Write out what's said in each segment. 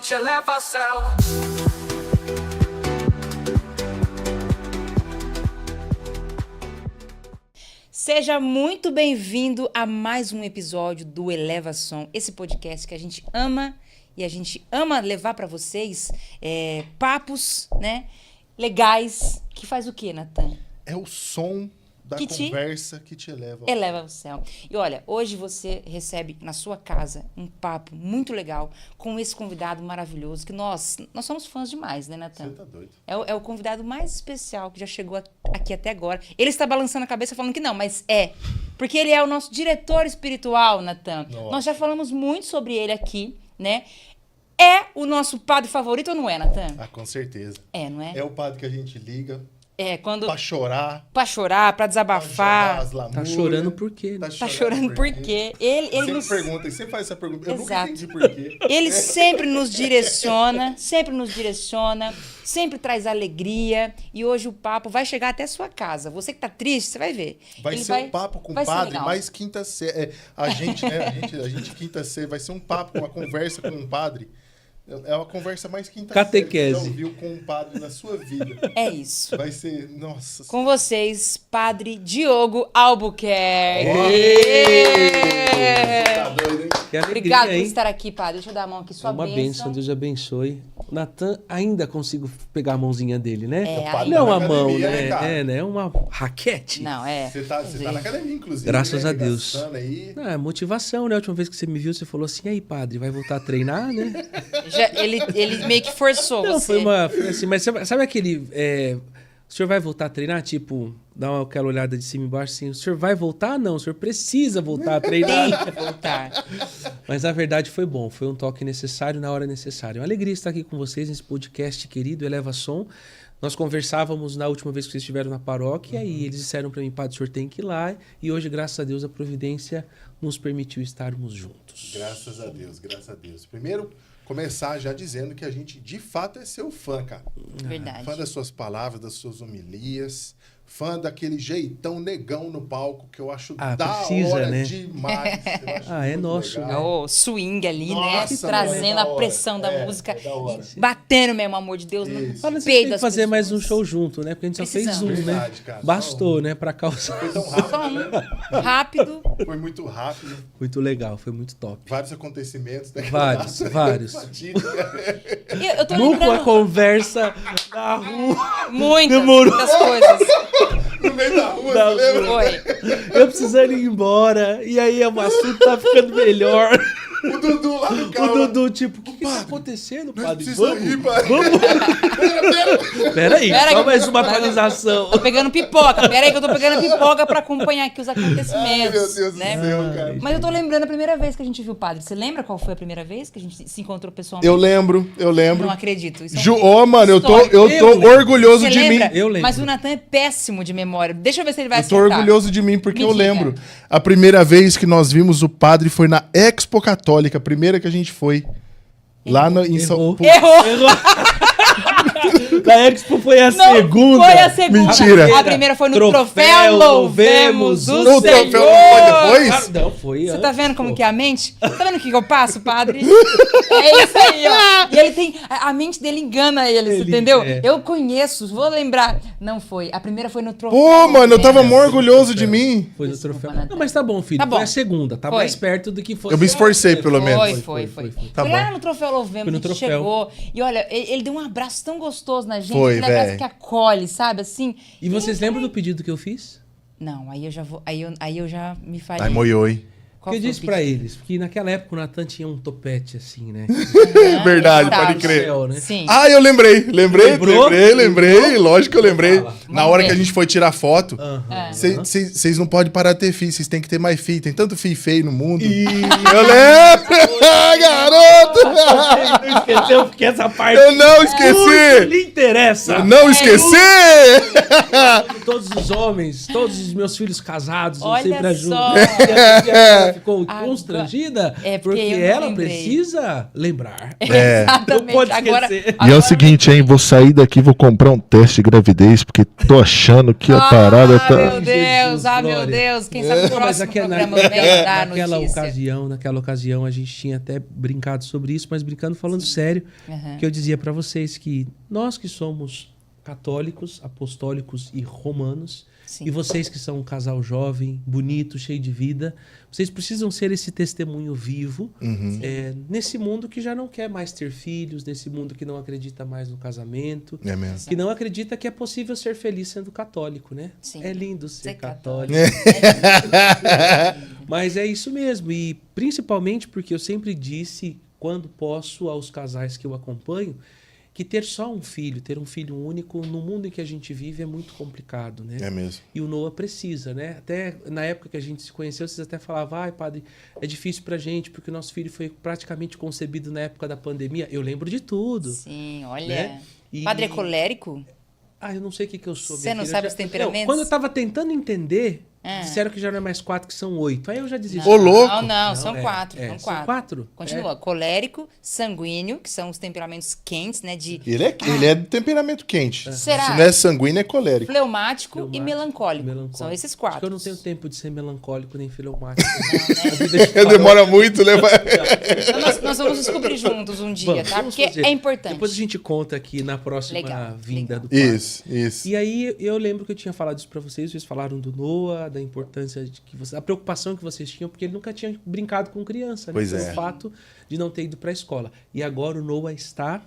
te eleva ao céu. Seja muito bem-vindo a mais um episódio do Eleva Som, esse podcast que a gente ama e a gente ama levar para vocês papos, né, legais, que faz o quê, Natan? É o som da conversa que te eleva ao céu. E olha, hoje você recebe na sua casa um papo muito legal com esse convidado maravilhoso, que nós somos fãs demais, né, Natan? Você tá doido. É o convidado mais especial que já chegou aqui até agora. Ele está balançando a cabeça falando que não, mas porque ele é o nosso diretor espiritual, Natan. Nós já falamos muito sobre ele aqui, né? É o nosso padre favorito ou não é, Natan? Ah, com certeza. Não é? É o padre que a gente liga quando... pra chorar. Pra chorar, pra desabafar. Tá chorando por quê? Tá chorando por quê? Ele sempre nos... pergunta, sempre faz essa pergunta. Eu Exato. nunca entendi por quê. Ele sempre nos direciona, sempre traz alegria. E hoje o papo vai chegar até a sua casa. Você que tá triste, você vai ver. Vai ser um papo com o padre, mais quinta série. A gente quinta série, vai ser um papo, uma conversa com um padre. É uma conversa mais quinta série que você já ouviu com um padre na sua vida. É isso. Vai ser, nossa. Com vocês, Padre Diogo Albuquerque. Tá doido, hein? Obrigado por estar aqui, Padre. Deixa eu dar a mão aqui, sua bênção. Uma bênção, Deus abençoe. O Natan, ainda consigo pegar a mãozinha dele, né? Não é uma mão, academia, né? É uma raquete. Não, Você tá na academia, inclusive. Graças né? a Deus. Aí. É motivação, né? A última vez que você me viu, você falou assim, e aí, padre, vai voltar a treinar, né? Ele meio que forçou Não, você. foi assim, mas sabe aquele... o senhor vai voltar a treinar? Tipo, dá aquela olhada de cima e embaixo assim, o senhor vai voltar? Não, o senhor precisa voltar a treinar. Tem que voltar. Mas a verdade foi bom, foi um toque necessário na hora necessária. É uma alegria estar aqui com vocês nesse podcast querido, Eleva Som. Nós conversávamos na última vez que vocês estiveram na paróquia e eles disseram para mim, padre, o senhor tem que ir lá. E hoje, graças a Deus, a providência nos permitiu estarmos juntos. Graças a Deus, graças a Deus. Primeiro, começar já dizendo que a gente, de fato, é seu fã, cara. Verdade. Fã das suas palavras, das suas homilias. Fã daquele jeitão negão no palco, que eu acho hora, né? Demais. É nosso, legal. né? O swing ali, Nossa, né? Trazendo a pressão da música e batendo mesmo, amor de Deus, no Olha, você peito tem que das fazer pessoas. mais um show junto, né? Porque a gente só fez um, Verdade, né? cara. Bastou, né? Pra causar. Foi tão Só rápido, né? rápido. Foi muito rápido. Muito legal, foi muito top. Vários acontecimentos. Né? Vários. Eu tô Nunca lembrando conversa na rua. muitas coisas. No meio da rua, você lembra? Foi. Eu precisando ir embora. E aí o assunto tá ficando melhor. O Dudu lá no carro. O Dudu, tipo, o que tá acontecendo, Nós padre? precisamos ir, padre. Vamos. Peraí, Pera só que- mais uma atualização. Tô pegando pipoca. Pera aí que eu tô pegando pipoca pra acompanhar aqui os Ai, acontecimentos. meu Deus né? do céu, cara. Mas eu tô lembrando a primeira vez que a gente viu o padre. Você lembra qual foi a primeira vez que a gente se encontrou pessoalmente? Eu lembro. Não acredito. Isso é um- Mano, eu tô lembro. orgulhoso Você de lembra? mim. Eu lembro. Mas o Natan é péssimo de memória. Deixa eu ver se ele vai Eu tô acertar. orgulhoso de mim, porque Me eu diga. lembro. A primeira vez que nós vimos o padre foi na Expo Católica, a primeira que a gente foi. Lá em São Errou. Paulo. Errou! Da Expo foi a Não, segunda. foi a segunda. Mentira. A primeira foi no troféu Louvemos o O Senhor. troféu não foi depois? Não, foi Você tá vendo como que é a mente? Tá vendo o que eu passo, padre? É isso aí, ó. E ele tem... A mente dele engana ele, entendeu? é. Eu conheço, vou lembrar. Não foi. A primeira foi no troféu. Pô, mano, eu tava Louvemos. mó orgulhoso de mim. Foi no Desculpa, troféu. Natan. Não, mas tá bom, filho. Tá bom. Foi a segunda. Tá Foi. mais perto do que foi. Eu me esforcei, pelo menos. Foi. Tá Foi lá bom. no Troféu Louvemos, Foi no a gente troféu. chegou. E olha, ele deu um abraço tão gostoso na gente. Foi, aquele abraço véi. que acolhe, sabe? Assim. E vocês lembram do pedido que eu fiz? Não, aí eu já vou. Aí eu já me falei. Ai, moiou, hein? Qual Porque eu foi o disse pra pedido? eles, porque naquela época o Natan tinha um topete assim, né? Verdade, Tá. pode crer. Céu, né? Sim. Ah, eu lembrei. Lembrou? Lembrei. Lógico que eu lembrei. Fala. Na Vamos hora ver. que a gente foi tirar foto, Aham. vocês não podem parar de ter filho, vocês têm que ter mais filho. Tem tanto filho feio no mundo. Eu lembro! Garoto! Não esqueceu porque essa parte Eu não muito esqueci! lhe interessa. Eu não esqueci! Todos os homens, todos os meus filhos casados, eu Olha sempre ajudo. só. ficou constrangida porque ela precisa lembrar. Exatamente. Não pode esquecer. E é o seguinte, hein? Vou sair daqui, vou comprar um teste de gravidez, porque tô achando que a parada tá... Meu Deus, meu Deus. Quem sabe no próximo programa vem dar notícia. Naquela ocasião, a gente tinha até brincado sobre isso, mas brincando, falando sério, que eu dizia para vocês que nós que somos católicos, apostólicos e romanos, e vocês que são um casal jovem, bonito, cheio de vida, vocês precisam ser esse testemunho vivo nesse mundo que já não quer mais ter filhos, nesse mundo que não acredita mais no casamento, que não acredita que é possível ser feliz sendo católico, né? Sim. É lindo ser católico. Mas é isso mesmo, e principalmente porque eu sempre disse, quando posso, aos casais que eu acompanho, que ter só um filho, ter um filho único, no mundo em que a gente vive é muito complicado, né? É mesmo. E o Noah precisa, né? Até na época que a gente se conheceu, vocês até falavam, padre, é difícil pra gente, porque o nosso filho foi praticamente concebido na época da pandemia. Eu lembro de tudo. Sim, olha. Né? Padre é colérico? Eu não sei o que eu sou. Você não sabe os temperamentos? Não, quando eu tava tentando entender, disseram que já não é mais 4, que são 8. Aí eu já desisti. Ô, louco! Não, são 4. São 4? Continua. Colérico, sanguíneo, que são os temperamentos quentes, né? Ele é de temperamento quente. Será? Se não é sanguíneo, é colérico. Fleumático e melancólico. São esses 4. Acho que eu não tenho tempo de ser melancólico nem fleumático. Demora muito, né? Então nós vamos descobrir juntos um dia, tá? Porque é importante. Depois a gente conta aqui na próxima vinda do padre. Isso. E aí eu lembro que eu tinha falado isso pra vocês falaram do Noah, da importância de que a preocupação que vocês tinham, porque ele nunca tinha brincado com criança, né? Pois é. O fato de não ter ido pra escola. E agora o Noah está,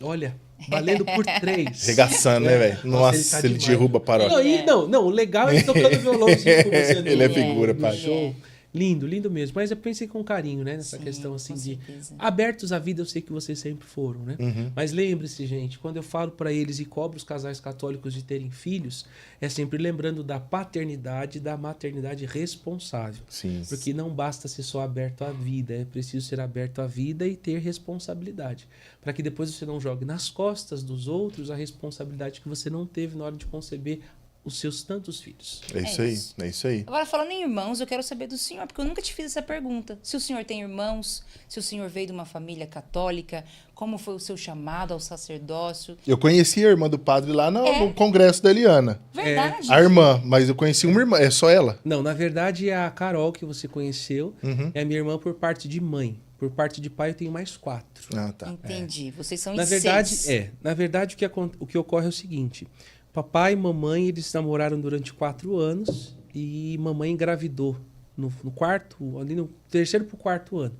olha, valendo por 3. Regaçando, né, velho? Nossa, ele derruba a paróquia. Não, o legal é ele tocando violãozinho com você. Ele é figura, pai. Show. Lindo, lindo mesmo. Mas eu pensei com carinho, né? Nessa questão assim de abertos à vida, eu sei que vocês sempre foram, né? Mas lembre-se, gente, quando eu falo para eles e cobro os casais católicos de terem filhos, é sempre lembrando da paternidade e da maternidade responsável. Sim. Porque não basta ser só aberto à vida, é preciso ser aberto à vida e ter responsabilidade. Para que depois você não jogue nas costas dos outros a responsabilidade que você não teve na hora de conceber os seus tantos filhos. É isso aí. Agora, falando em irmãos, eu quero saber do senhor, porque eu nunca te fiz essa pergunta. Se o senhor tem irmãos, se o senhor veio de uma família católica, como foi o seu chamado ao sacerdócio? Eu conheci a irmã do padre lá no congresso da Eliana. Verdade. A irmã, mas eu conheci uma irmã, é só ela? Não, na verdade, a Carol que você conheceu é a minha irmã por parte de mãe. Por parte de pai, eu tenho mais 4. Ah, tá. Entendi. Vocês são na em verdade, 6. Na verdade, o que ocorre é o seguinte. Papai e mamãe, eles namoraram durante 4 anos e mamãe engravidou no quarto, ali no terceiro pro 4º ano.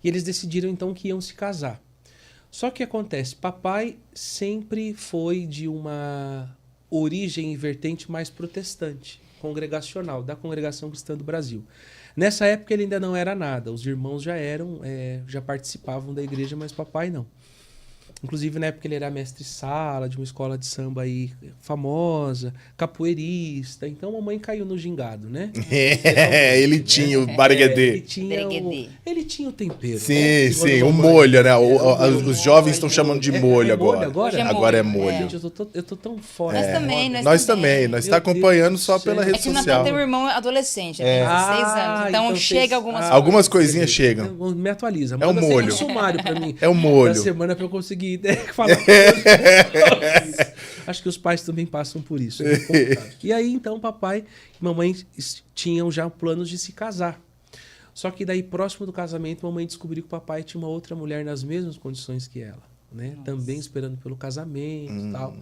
E eles decidiram, então, que iam se casar. Só que acontece, papai sempre foi de uma origem e vertente mais protestante, congregacional, da Congregação Cristã do Brasil. Nessa época ele ainda não era nada, os irmãos já eram, já participavam da igreja, mas papai não. Inclusive, na época, ele era mestre-sala de uma escola de samba aí famosa, capoeirista. Então, a mamãe caiu no gingado, né? Ele tinha o bariguedê. Ele tinha o tempero. Sim, o molho, né? Os jovens estão chamando de molho agora. Agora é molho. Eu tô tão fora. Nós também. Nós está acompanhando só pela rede social. Natan tem um irmão adolescente, tem 16 anos. Então chega algumas coisinhas chegam. Me atualiza. É o molho. Um sumário pra mim. É o molho. Da semana pra eu conseguir falar. Acho que os pais também passam por isso. E aí, então, papai e mamãe tinham já planos de se casar. Só que daí, próximo do casamento, mamãe descobriu que o papai tinha uma outra mulher nas mesmas condições que ela, né? Também esperando pelo casamento e tal.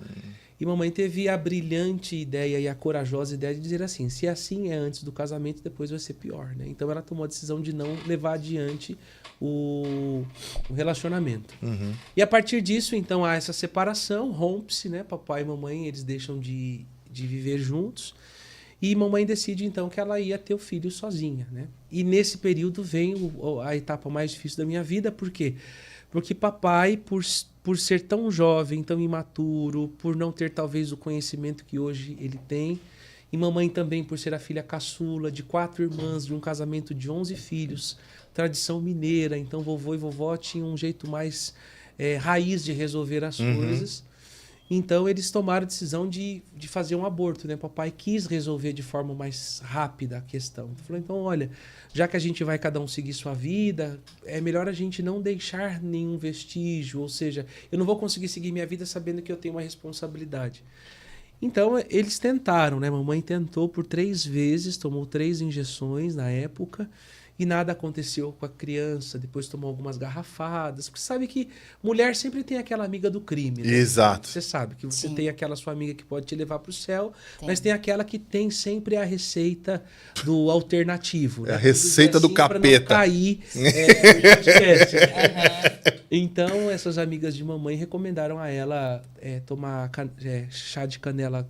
E mamãe teve a brilhante ideia e a corajosa ideia de dizer assim, se assim é antes do casamento, depois vai ser pior, né? Então ela tomou a decisão de não levar adiante o relacionamento. E a partir disso, então, há essa separação, rompe-se, né? Papai e mamãe, eles deixam de viver juntos. E mamãe decide, então, que ela ia ter o filho sozinha, né? E nesse período vem a etapa mais difícil da minha vida, por quê? Porque papai, por ser tão jovem, tão imaturo, por não ter talvez o conhecimento que hoje ele tem, e mamãe também por ser a filha caçula de 4 irmãs, de um casamento de 11 filhos, tradição mineira, então vovô e vovó tinham um jeito mais raiz de resolver as coisas. Então, eles tomaram a decisão de fazer um aborto, né? Papai quis resolver de forma mais rápida a questão. Ele falou, então, olha, já que a gente vai cada um seguir sua vida, é melhor a gente não deixar nenhum vestígio. Ou seja, eu não vou conseguir seguir minha vida sabendo que eu tenho uma responsabilidade. Então, eles tentaram, né? Mamãe tentou por 3 vezes, tomou 3 injeções na época. E nada aconteceu com a criança, depois tomou algumas garrafadas. Porque sabe que mulher sempre tem aquela amiga do crime, né? Exato. Você sabe que você Sim. tem aquela sua amiga que pode te levar para o céu, mas tem aquela que tem sempre a receita do alternativo. É né? a receita do capeta. Pra não cair no podcast. Então, essas amigas de mamãe recomendaram a ela tomar chá de canela,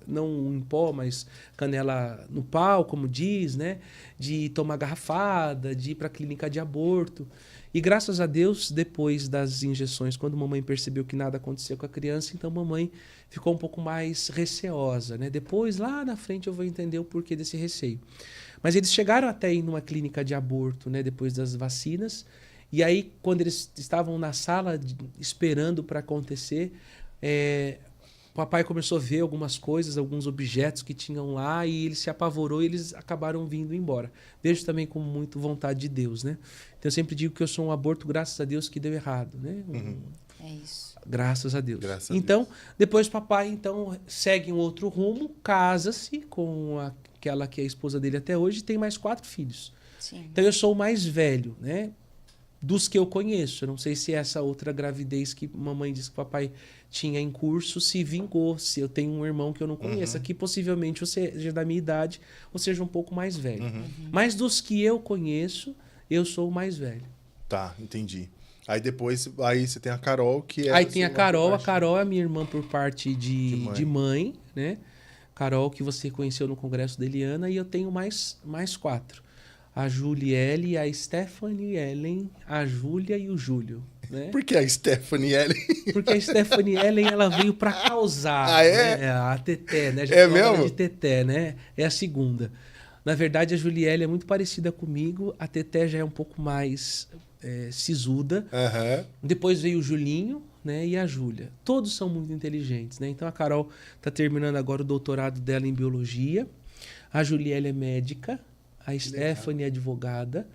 não em pó, mas canela no pau, como diz, né? De tomar garrafada, de ir para a clínica de aborto. E graças a Deus, depois das injeções, quando mamãe percebeu que nada acontecia com a criança, então mamãe ficou um pouco mais receosa, né? Depois, lá na frente, eu vou entender o porquê desse receio. Mas eles chegaram até ir numa clínica de aborto, né? Depois das vacinas. E aí, quando eles estavam na sala esperando para acontecer, o papai começou a ver algumas coisas, alguns objetos que tinham lá, e ele se apavorou e eles acabaram vindo embora. Vejo também com muito vontade de Deus, né? Então eu sempre digo que eu sou um aborto, graças a Deus, que deu errado, né? É isso. Graças a Deus. Graças a então, Deus. depois o papai segue um outro rumo, casa-se com aquela que é a esposa dele até hoje, e tem mais 4 filhos. Sim. Então eu sou o mais velho, né? Dos que eu conheço. Eu não sei se essa outra gravidez que mamãe disse que o papai tinha em curso se vingou, se eu tenho um irmão que eu não conheço, que possivelmente seja da minha idade ou seja um pouco mais velho. Mas dos que eu conheço, eu sou o mais velho. Tá, entendi. Aí depois, você tem a Carol, que é... Aí tem a Carol. A Carol é minha irmã por parte de mãe, né? Carol, que você conheceu no Congresso da Eliana, e eu tenho mais 4. A Juliele, a Stephanie Ellen, a Júlia e o Júlio. Né? Por que a Stephanie Ellen? Porque a Stephanie Ellen, ela veio para causar. Ah, é? Né? A Teté, né? A gente É chama ela mesmo? de Teté, né? É a segunda. Na verdade, a Juliele é muito parecida comigo. A Teté já é um pouco mais sisuda. Depois veio o Julinho, né? E a Júlia. Todos são muito inteligentes, né? Então a Carol está terminando agora o doutorado dela em biologia. A Juliele é médica. A Stephanie é advogada.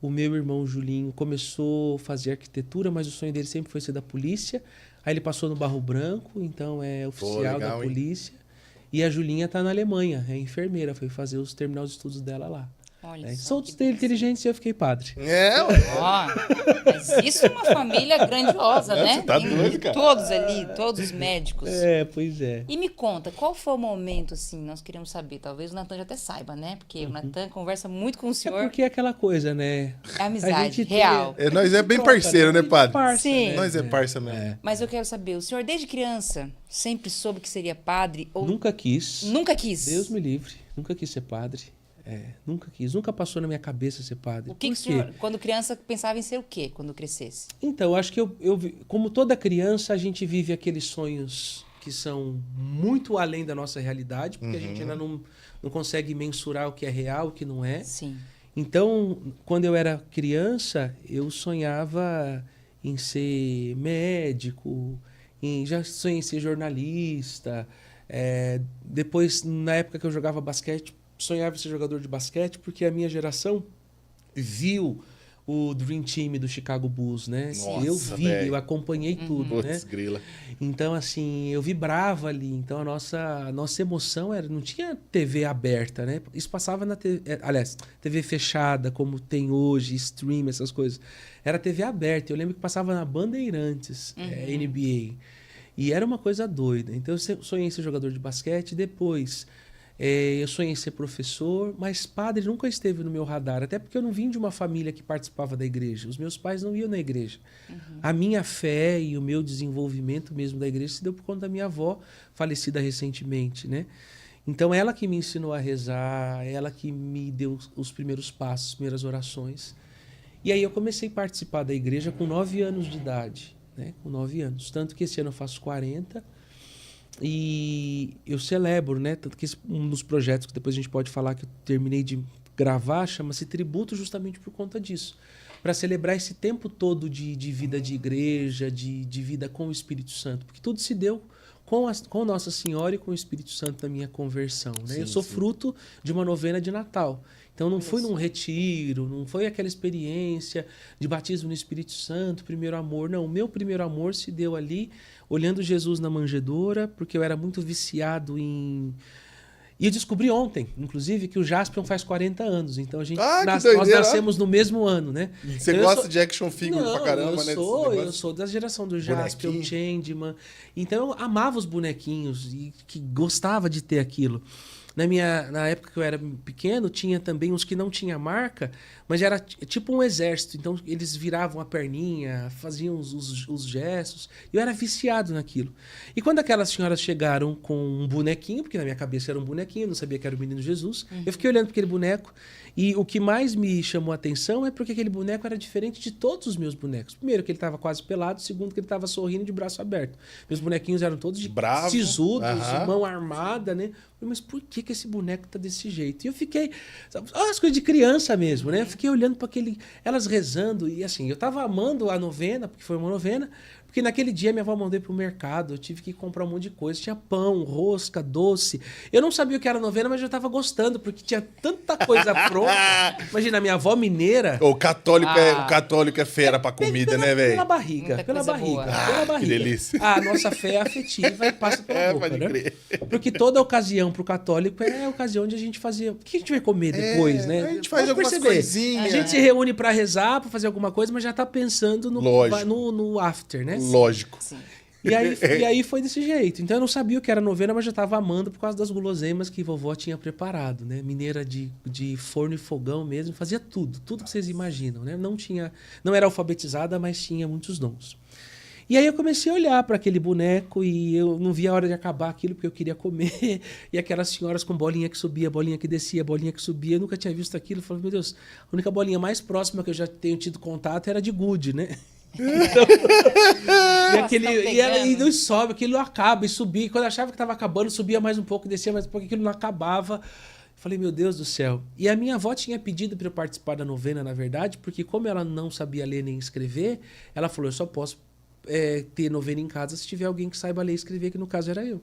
O meu irmão Julinho começou a fazer arquitetura, mas o sonho dele sempre foi ser da polícia. Aí ele passou no Barro Branco, então é oficial da polícia. E a Julinha está na Alemanha, é enfermeira, foi terminar os estudos dela lá. Olha são inteligentes e eu fiquei padre. Mas isso é uma família grandiosa, né? Você tá doido, cara? Todos ali, todos os médicos. Pois é. E me conta, qual foi o momento, assim, nós queremos saber, talvez o Natan já até saiba, né? Porque o Natan conversa muito com o senhor. Porque é aquela coisa, né? É amizade real. Nós é bem parceiro, né, padre? Sim. Nós é parça mesmo. Mas eu quero saber, o senhor desde criança sempre soube que seria padre? Ou Nunca quis. nunca quis? Deus me livre. Nunca quis ser padre. Nunca quis. Nunca passou na minha cabeça ser padre. O que o senhor, quando criança, pensava em ser o quê quando crescesse? Então, acho que como toda criança, a gente vive aqueles sonhos que são muito além da nossa realidade, porque a gente ainda não consegue mensurar o que é real, o que não é. Sim. Então, quando eu era criança, eu sonhava em ser médico, já sonhei em ser jornalista. Depois, na época que eu jogava basquete, sonhava em ser jogador de basquete, porque a minha geração viu o Dream Team do Chicago Bulls, né? Nossa, eu vi, eu acompanhei tudo, né? Grila. Então, assim, eu vibrava ali. Então, a nossa emoção não tinha TV aberta, né? Isso passava na TV, aliás, TV fechada, como tem hoje, stream, essas coisas. Era TV aberta. Eu lembro que passava na Bandeirantes, NBA. E era uma coisa doida. Então, eu sonhei em ser jogador de basquete. Depois, eu sonhei em ser professor, mas padre nunca esteve no meu radar, até porque eu não vim de uma família que participava da igreja. Os meus pais não iam na igreja. A minha fé e o meu desenvolvimento mesmo da igreja se deu por conta da minha avó, falecida recentemente, né? Então, ela que me ensinou a rezar, ela que me deu os primeiros passos, as primeiras orações. E aí eu comecei a participar da igreja com 9 anos de idade, né? Com 9 anos. Tanto que esse ano eu faço 40. E eu celebro, né? Tanto que um dos projetos que depois a gente pode falar que eu terminei de gravar chama-se Tributo, justamente por conta disso. para celebrar esse tempo todo de vida de igreja, de vida com o Espírito Santo. Porque tudo se deu com Nossa Senhora e com o Espírito Santo na minha conversão. Né? Eu sou fruto de uma novena de Natal. Então não fui num retiro, não foi aquela experiência de batismo no Espírito Santo, primeiro amor. Não, o meu primeiro amor se deu ali, olhando Jesus na manjedoura, porque eu era muito viciado em... E eu descobri ontem, inclusive, que o Jaspion faz 40 anos. Então nós nascemos no mesmo ano, né? Você então, gosta de action figure pra caramba, né? Eu sou da geração do Jaspion, Changeman. Então eu amava os bonequinhos e que gostava de ter aquilo. Na época que eu era pequeno, tinha também uns que não tinha marca, mas era tipo um exército. Então, eles viravam a perninha, faziam os gestos. E eu era viciado naquilo. E quando aquelas senhoras chegaram com um bonequinho, porque na minha cabeça era um bonequinho, eu não sabia que era o Menino Jesus, eu fiquei olhando para aquele boneco. E o que mais me chamou a atenção é porque aquele boneco era diferente de todos os meus bonecos. Primeiro, que ele estava quase pelado. Segundo, que ele estava sorrindo de braço aberto. Meus bonequinhos eram todos sisudos, mão armada, né? Mas por que esse boneco tá desse jeito? E eu fiquei... as coisas de criança mesmo, né? Eu fiquei olhando para elas rezando. E assim, eu tava amando a novena, porque foi uma novena. Porque naquele dia minha avó mandou ir pro mercado. Eu tive que comprar um monte de coisa. Tinha pão, rosca, doce. Eu não sabia o que era novena, mas eu tava gostando. Porque tinha tanta coisa pronta. Imagina, minha avó mineira... O católico é fera pra comida, né, velho? Pela barriga. Que delícia. A nossa fé afetiva passa pela boca, né? Crer. Porque toda ocasião pro católico é a ocasião de a gente fazer... O que a gente vai comer depois, né? A gente faz algumas coisinhas. A gente se reúne pra rezar, pra fazer alguma coisa, mas já tá pensando no after, né? Lógico. Sim. E aí foi desse jeito. Então eu não sabia o que era novena, mas já estava amando por causa das guloseimas que vovó tinha preparado, né? Mineira de forno e fogão mesmo, fazia tudo que vocês imaginam, né? Não era alfabetizada, mas tinha muitos dons. E aí eu comecei a olhar para aquele boneco e eu não via a hora de acabar aquilo porque eu queria comer. E aquelas senhoras com bolinha que subia, bolinha que descia, bolinha que subia. Eu nunca tinha visto aquilo. Eu falei, meu Deus, a única bolinha mais próxima que eu já tenho tido contato era de gude, né? Então, e não sobe, aquilo acaba e subia. E quando eu achava que estava acabando, subia mais um pouco, descia mais um pouco, aquilo não acabava. Falei, meu Deus do céu. E a minha avó tinha pedido para eu participar da novena, na verdade, porque como ela não sabia ler nem escrever, ela falou, eu só posso ter novena em casa se tiver alguém que saiba ler e escrever, que no caso era eu.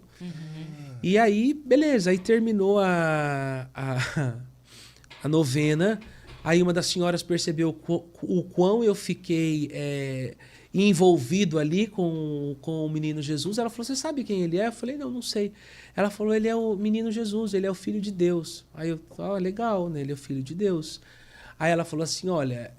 E aí, beleza, aí terminou a novena. Aí uma das senhoras percebeu o quão eu fiquei envolvido ali com o Menino Jesus. Ela falou, você sabe quem ele é? Eu falei, não sei. Ela falou, ele é o Menino Jesus, ele é o Filho de Deus. Aí eu falei, legal, né? Ele é o Filho de Deus. Aí ela falou assim, olha,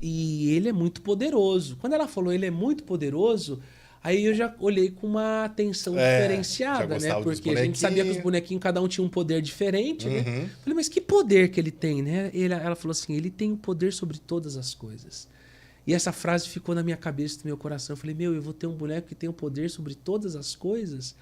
e ele é muito poderoso. Quando ela falou, ele é muito poderoso... Aí eu já olhei com uma atenção diferenciada, né? Porque a gente sabia que os bonequinhos, cada um tinha um poder diferente, né? Falei, mas que poder que ele tem, né? Ela falou assim, ele tem o poder sobre todas as coisas. E essa frase ficou na minha cabeça, no meu coração. Eu falei, eu vou ter um boneco que tem o poder sobre todas as coisas?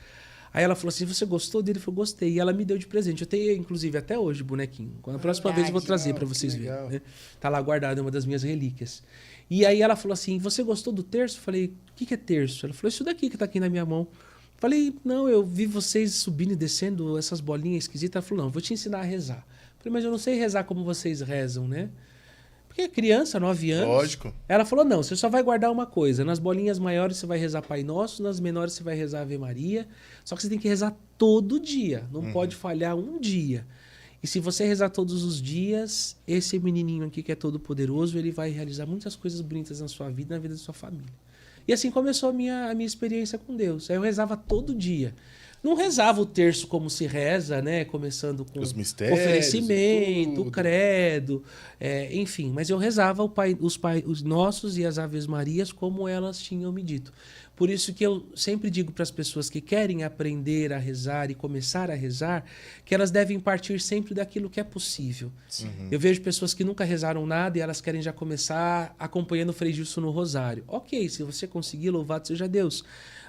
Aí ela falou assim, você gostou dele? Eu falei, gostei. E ela me deu de presente. Eu tenho, inclusive, até hoje o bonequinho. A próxima vez eu vou trazer para vocês verem. Né? Tá lá guardado, é uma das minhas relíquias. E aí ela falou assim, você gostou do terço? Eu falei, o que é terço? Ela falou, isso daqui que tá aqui na minha mão. Eu falei, não, eu vi vocês subindo e descendo essas bolinhas esquisitas. Ela falou, não, vou te ensinar a rezar. Eu falei, mas eu não sei rezar como vocês rezam, né? Porque criança, 9 anos... Lógico. Ela falou, não, você só vai guardar uma coisa. Nas bolinhas maiores você vai rezar Pai Nosso, nas menores você vai rezar Ave Maria. Só que você tem que rezar todo dia. Não pode falhar um dia. E se você rezar todos os dias, esse menininho aqui que é todo poderoso, ele vai realizar muitas coisas bonitas na sua vida e na vida da sua família. E assim começou a minha experiência com Deus. Aí eu rezava todo dia. Não rezava o terço como se reza, né? Começando com os mistérios, oferecimento, o credo, enfim. Mas eu rezava os nossos e as Aves Marias como elas tinham me dito. Por isso que eu sempre digo para as pessoas que querem aprender a rezar e começar a rezar, que elas devem partir sempre daquilo que é possível. Eu vejo pessoas que nunca rezaram nada e elas querem já começar acompanhando o Frei Gilson no Rosário. Ok, se você conseguir, louvado seja Deus.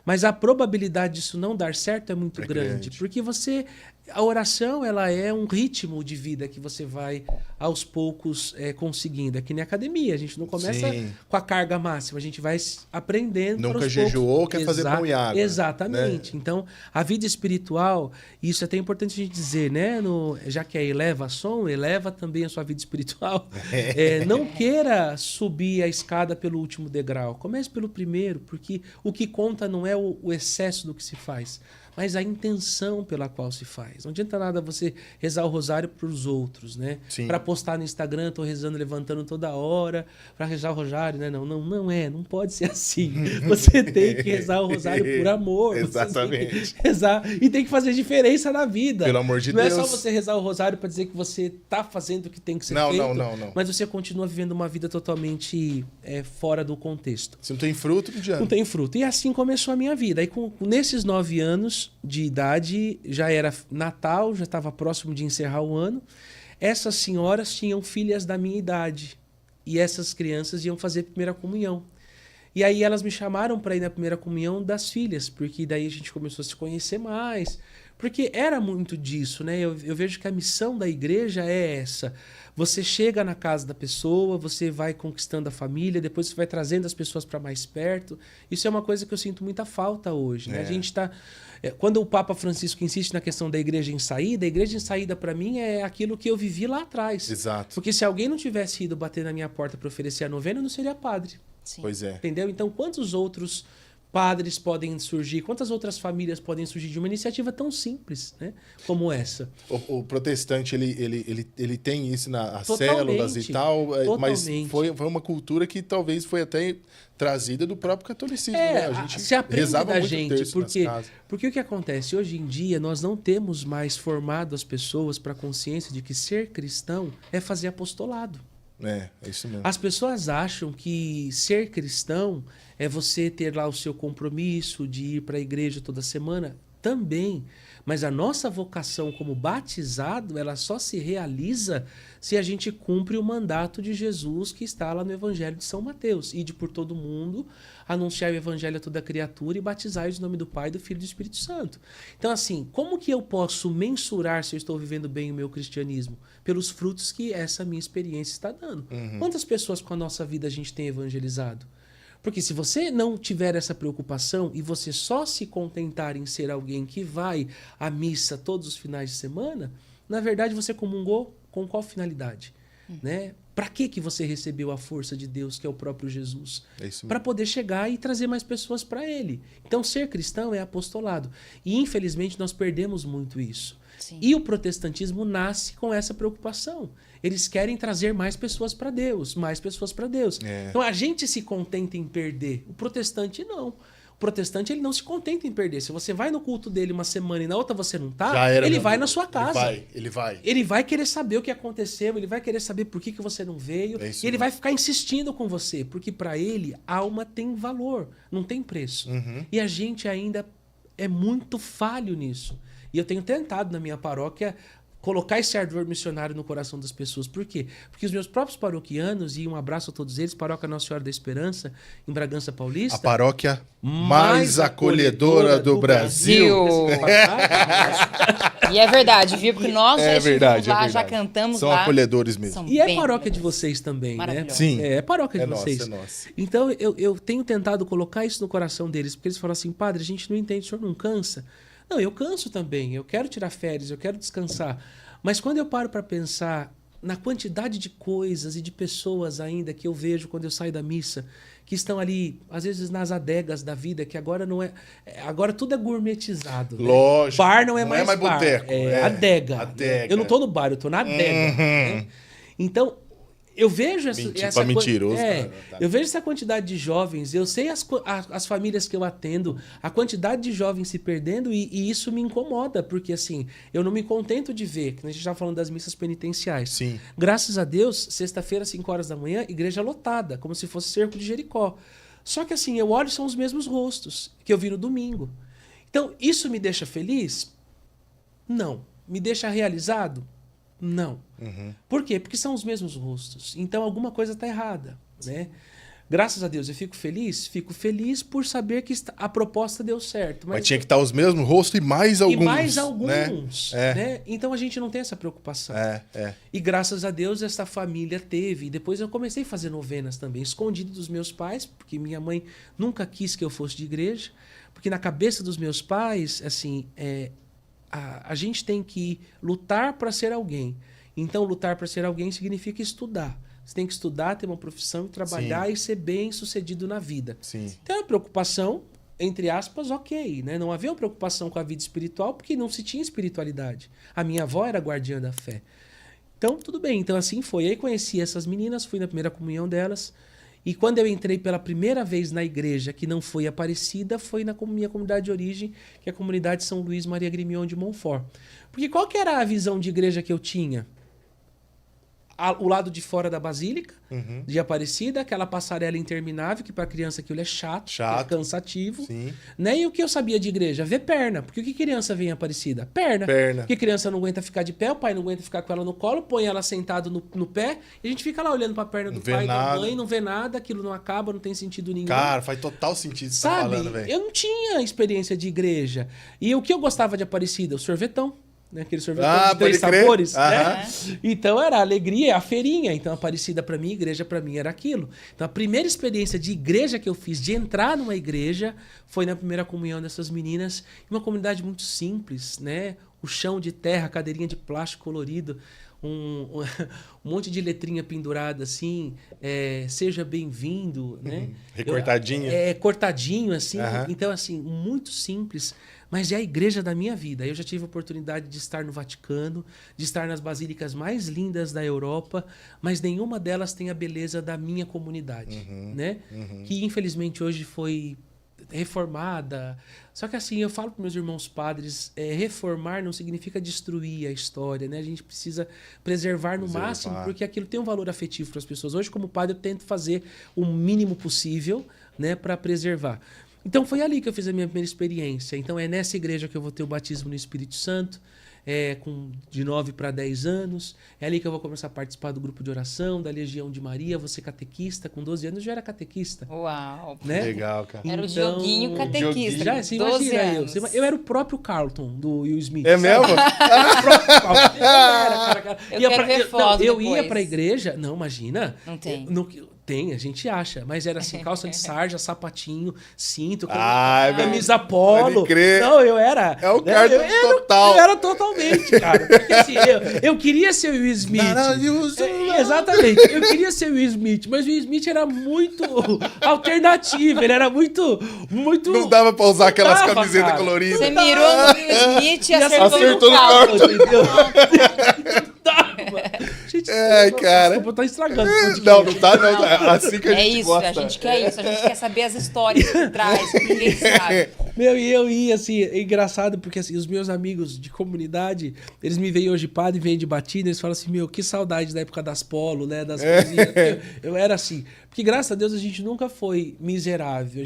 Mas a probabilidade disso não dar certo é muito grande. Porque você A oração, ela é um ritmo de vida que você vai, aos poucos, conseguindo. É que nem academia. A gente não começa com a carga máxima. A gente vai aprendendo. Nunca jejuou, quer fazer pão e água. Exatamente. Né? Então, a vida espiritual, isso é até importante a gente dizer, né? Já que eleva som, eleva também a sua vida espiritual. Não queira subir a escada pelo último degrau. Comece pelo primeiro, porque o que conta não é o excesso do que se faz, mas a intenção pela qual se faz. Não adianta nada você rezar o rosário para os outros, né? Para postar no Instagram, estou rezando, levantando toda hora, para rezar o rosário, né? Não pode ser assim. Você tem que rezar o rosário por amor. Exatamente. Rezar, e tem que fazer diferença na vida. Pelo amor de Deus. Não é só você rezar o rosário para dizer que você está fazendo o que tem que ser feito. Não. Mas você continua vivendo uma vida totalmente fora do contexto. Você não tem fruto, não adianta. Não tem fruto. E assim começou a minha vida. Aí, nesses 9 anos de idade, já era Natal, já estava próximo de encerrar o ano. Essas senhoras tinham filhas da minha idade. E essas crianças iam fazer primeira comunhão. E aí elas me chamaram para ir na primeira comunhão das filhas, porque daí a gente começou a se conhecer mais. Porque era muito disso, né? Eu vejo que a missão da igreja é essa. Você chega na casa da pessoa, você vai conquistando a família, depois você vai trazendo as pessoas para mais perto. Isso é uma coisa que eu sinto muita falta hoje, né? A gente está... Quando o Papa Francisco insiste na questão da igreja em saída para mim é aquilo que eu vivi lá atrás. Exato. Porque se alguém não tivesse ido bater na minha porta para oferecer a novena, eu não seria padre. Sim. Pois é. Entendeu? Então, quantos outros padres podem surgir, quantas outras famílias podem surgir de uma iniciativa tão simples, né, como essa? O protestante, ele tem isso nas células e tal, mas foi uma cultura que talvez foi até trazida do próprio catolicismo. Né? A gente se aprende rezava da muito gente, terço porque o que acontece? Hoje em dia, nós não temos mais formado as pessoas para a consciência de que ser cristão é fazer apostolado. É isso mesmo. As pessoas acham que ser cristão é você ter lá o seu compromisso de ir para a igreja toda semana. Também. Mas a nossa vocação como batizado, ela só se realiza se a gente cumpre o mandato de Jesus que está lá no Evangelho de São Mateus. Ide por todo mundo, anunciar o Evangelho a toda criatura e batizar-os em nome do Pai, do Filho e do Espírito Santo. Então, assim, como que eu posso mensurar se eu estou vivendo bem o meu cristianismo? Pelos frutos que essa minha experiência está dando. Quantas pessoas com a nossa vida a gente tem evangelizado? Porque se você não tiver essa preocupação e você só se contentar em ser alguém que vai à missa todos os finais de semana, na verdade você comungou com qual finalidade? Né? Para que você recebeu a força de Deus, que é o próprio Jesus? Para poder chegar e trazer mais pessoas para Ele. Então, ser cristão é apostolado. E, infelizmente, nós perdemos muito isso. Sim. E o protestantismo nasce com essa preocupação. Eles querem trazer mais pessoas para Deus, mais pessoas para Deus. Então, a gente se contenta em perder. O protestante, não. O protestante, ele não se contenta em perder. Se você vai no culto dele uma semana e na outra você não tá, ele vai na sua casa. Ele vai. Ele vai querer saber o que aconteceu, ele vai querer saber por que você não veio. E ele vai ficar insistindo com você, porque para ele, alma tem valor, não tem preço. E a gente ainda é muito falho nisso. E eu tenho tentado na minha paróquia colocar esse ardor missionário no coração das pessoas. Por quê? Porque os meus próprios paroquianos, e um abraço a todos eles, Paróquia Nossa Senhora da Esperança, em Bragança Paulista. A paróquia mais acolhedora do Brasil. E é verdade, viu? Porque nós já estivemos lá, já cantamos lá. São acolhedores mesmo. E é paróquia de vocês também, né? Sim. É paróquia de vocês. É nossa. Então, eu tenho tentado colocar isso no coração deles, porque eles falam assim, padre, a gente não entende, o senhor não cansa? Não, eu canso também, eu quero tirar férias, eu quero descansar. Mas quando eu paro para pensar na quantidade de coisas e de pessoas ainda que eu vejo quando eu saio da missa, que estão ali, às vezes, nas adegas da vida, que agora não é... Agora tudo é gourmetizado. Lógico. Né? Bar não é mais bar. Boteco. É adega. Eu não estou no bar, eu estou na adega. Né? Então... Eu vejo mentiroso. Eu vejo essa quantidade de jovens, eu sei as famílias que eu atendo, a quantidade de jovens se perdendo e isso me incomoda, porque assim, eu não me contento de ver, que a gente estava falando das missas penitenciais. Sim. Graças a Deus, sexta-feira, 5 horas da manhã, igreja lotada, como se fosse cerco de Jericó. Só que assim, eu olho, são os mesmos rostos que eu vi no domingo. Então, isso me deixa feliz? Não. Me deixa realizado? Não. Por quê? Porque são os mesmos rostos. Então, alguma coisa está errada. Né? Graças a Deus, eu fico feliz? Fico feliz por saber que a proposta deu certo. Mas tinha que estar os mesmos rostos e mais alguns. E mais alguns, né? Então a gente não tem essa preocupação. E graças a Deus essa família teve. E depois eu comecei a fazer novenas também, escondido dos meus pais, porque minha mãe nunca quis que eu fosse de igreja. Porque na cabeça dos meus pais, assim, a gente tem que lutar para ser alguém. Então lutar para ser alguém significa estudar. Você tem que estudar, ter uma profissão, trabalhar e ser bem sucedido na vida. Sim. Então, a preocupação, entre aspas, ok, né? Não havia uma preocupação com a vida espiritual porque não se tinha espiritualidade. A minha avó era guardiã da fé. Então, tudo bem. Então, assim foi. Aí conheci essas meninas, fui na primeira comunhão delas. E quando eu entrei pela primeira vez na igreja, que não foi Aparecida, foi na minha comunidade de origem, que é a comunidade São Luís Maria Grimion de Montfort. Porque qual que era a visão de igreja que eu tinha? O lado de fora da Basílica, de Aparecida, aquela passarela interminável, que para criança aquilo é chato. É cansativo. Sim. Né? E o que eu sabia de igreja? Ver perna. Porque o que criança vê em Aparecida? Perna. Porque criança não aguenta ficar de pé, o pai não aguenta ficar com ela no colo, põe ela sentado no pé, e a gente fica lá olhando para a perna do pai e da mãe, não vê nada, aquilo não acaba, não tem sentido nenhum. Cara, faz total sentido isso que você tá falando, velho. Eu não tinha experiência de igreja. E o que eu gostava de Aparecida? O sorvetão. Né? Aquele sorvetão de 3 sabores. Né? Então era a alegria, a feirinha. Então Aparecida para mim, igreja para mim era aquilo. Então a primeira experiência de igreja que eu fiz, de entrar numa igreja, foi na primeira comunhão dessas meninas. Uma comunidade muito simples, né? O chão de terra, cadeirinha de plástico colorido, um monte de letrinha pendurada assim, seja bem-vindo, né? Recortadinho. Cortadinho assim. Então assim, muito simples. Mas é a igreja da minha vida. Eu já tive a oportunidade de estar no Vaticano, de estar nas basílicas mais lindas da Europa, mas nenhuma delas tem a beleza da minha comunidade, né? Que infelizmente hoje foi reformada. Só que assim, eu falo para meus irmãos padres, reformar não significa destruir a história, né? A gente precisa preservar no máximo, porque aquilo tem um valor afetivo para as pessoas. Hoje, como padre, eu tento fazer o mínimo possível, né, para preservar. Então foi ali que eu fiz a minha primeira experiência. Então é nessa igreja que eu vou ter o batismo no Espírito Santo, de 9 para 10 anos. É ali que eu vou começar a participar do grupo de oração, da Legião de Maria, vou ser catequista. Com 12 anos eu já era catequista. Uau! Né? Legal, cara. Era o Dioguinho catequista. Já, você 12 imagina anos. Eu era o próprio Carlton, do Will Smith. É mesmo? Eu era o próprio Carlton. Cara. Eu quero ver foto eu depois. ia pra igreja... Não, imagina. Não tem. Tem, a gente acha. Mas era assim, calça de sarja, sapatinho, cinto, Ai, camisa polo. pode crer. Não, eu era... É o Carlton total. Eu era totalmente, cara. Porque assim, eu queria ser o Will Smith. Exatamente. Eu queria ser o Will Smith, mas o Will Smith era muito alternativo. Ele era muito... Não dava pra usar aquelas camisetas coloridas. Você mirou no Will Smith e acertou no Carlton. Entendeu? Gente, cara. Desculpa, tá estragando. Não tá, não. Assim que a gente gosta. A gente quer isso. A gente quer saber as histórias por trás, que ninguém sabe. E eu ia, assim, é engraçado, porque assim, os meus amigos de comunidade, eles me veem hoje padre, veem de batina, eles falam assim, que saudade da época das polo, né, das coisinhas. Eu era assim, porque graças a Deus a gente nunca foi miserável,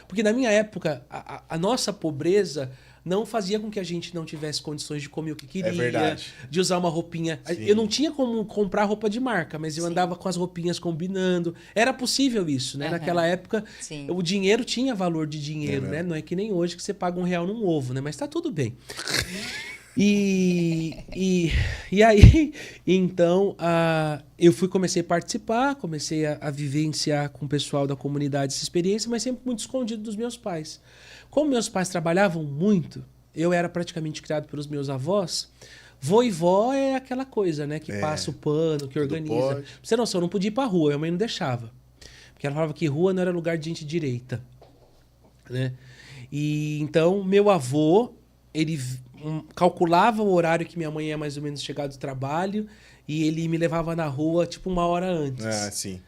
porque na minha época, a nossa pobreza não fazia com que a gente não tivesse condições de comer o que queria, de usar uma roupinha. Sim. Eu não tinha como comprar roupa de marca, mas eu andava com as roupinhas combinando. Era possível isso, né? Naquela época, o dinheiro tinha valor de dinheiro, né? Não é que nem hoje que você paga R$1 num ovo, né? Mas tá tudo bem. E aí, então, eu comecei a participar, comecei a vivenciar com o pessoal da comunidade essa experiência, mas sempre muito escondido dos meus pais. Como meus pais trabalhavam muito, eu era praticamente criado pelos meus avós. Vô e vó é aquela coisa, né? Que passa o pano, que organiza. Pra você não, eu não podia ir pra rua, minha mãe não deixava. Porque ela falava que rua não era lugar de gente direita. Né? E então, meu avô, ele calculava o horário que minha mãe ia mais ou menos chegar do trabalho e ele me levava na rua, tipo, 1 hora antes. Sim.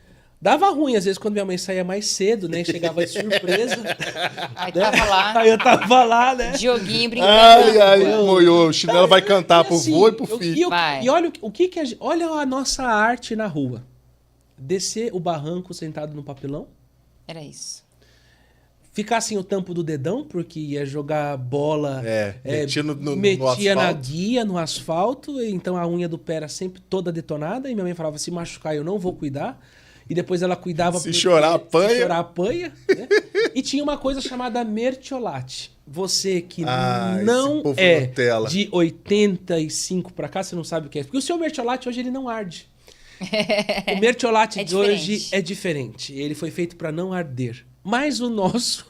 Dava ruim, às vezes, quando minha mãe saía mais cedo, né? Chegava de surpresa. Aí tava lá. Aí eu tava lá, né? Dioguinho brincando. Moiou, o chinelo vai cantar pro vô e pro filho. E olha olha a nossa arte na rua. Descer o barranco sentado no papelão. Era isso. Ficar sem o tampo do dedão, porque ia jogar bola. Metia na guia, no asfalto. Então a unha do pé era sempre toda detonada. E minha mãe falava, se machucar eu não vou cuidar. E depois ela cuidava... Se chorar, apanha. Se chorar, apanha. Né? E tinha uma coisa chamada mertiolate. Você que não é Nutella. de 85 pra cá, você não sabe o que é. Porque o seu mertiolate hoje ele não arde. O mertiolate de hoje é diferente. Ele foi feito pra não arder. Mas o nosso...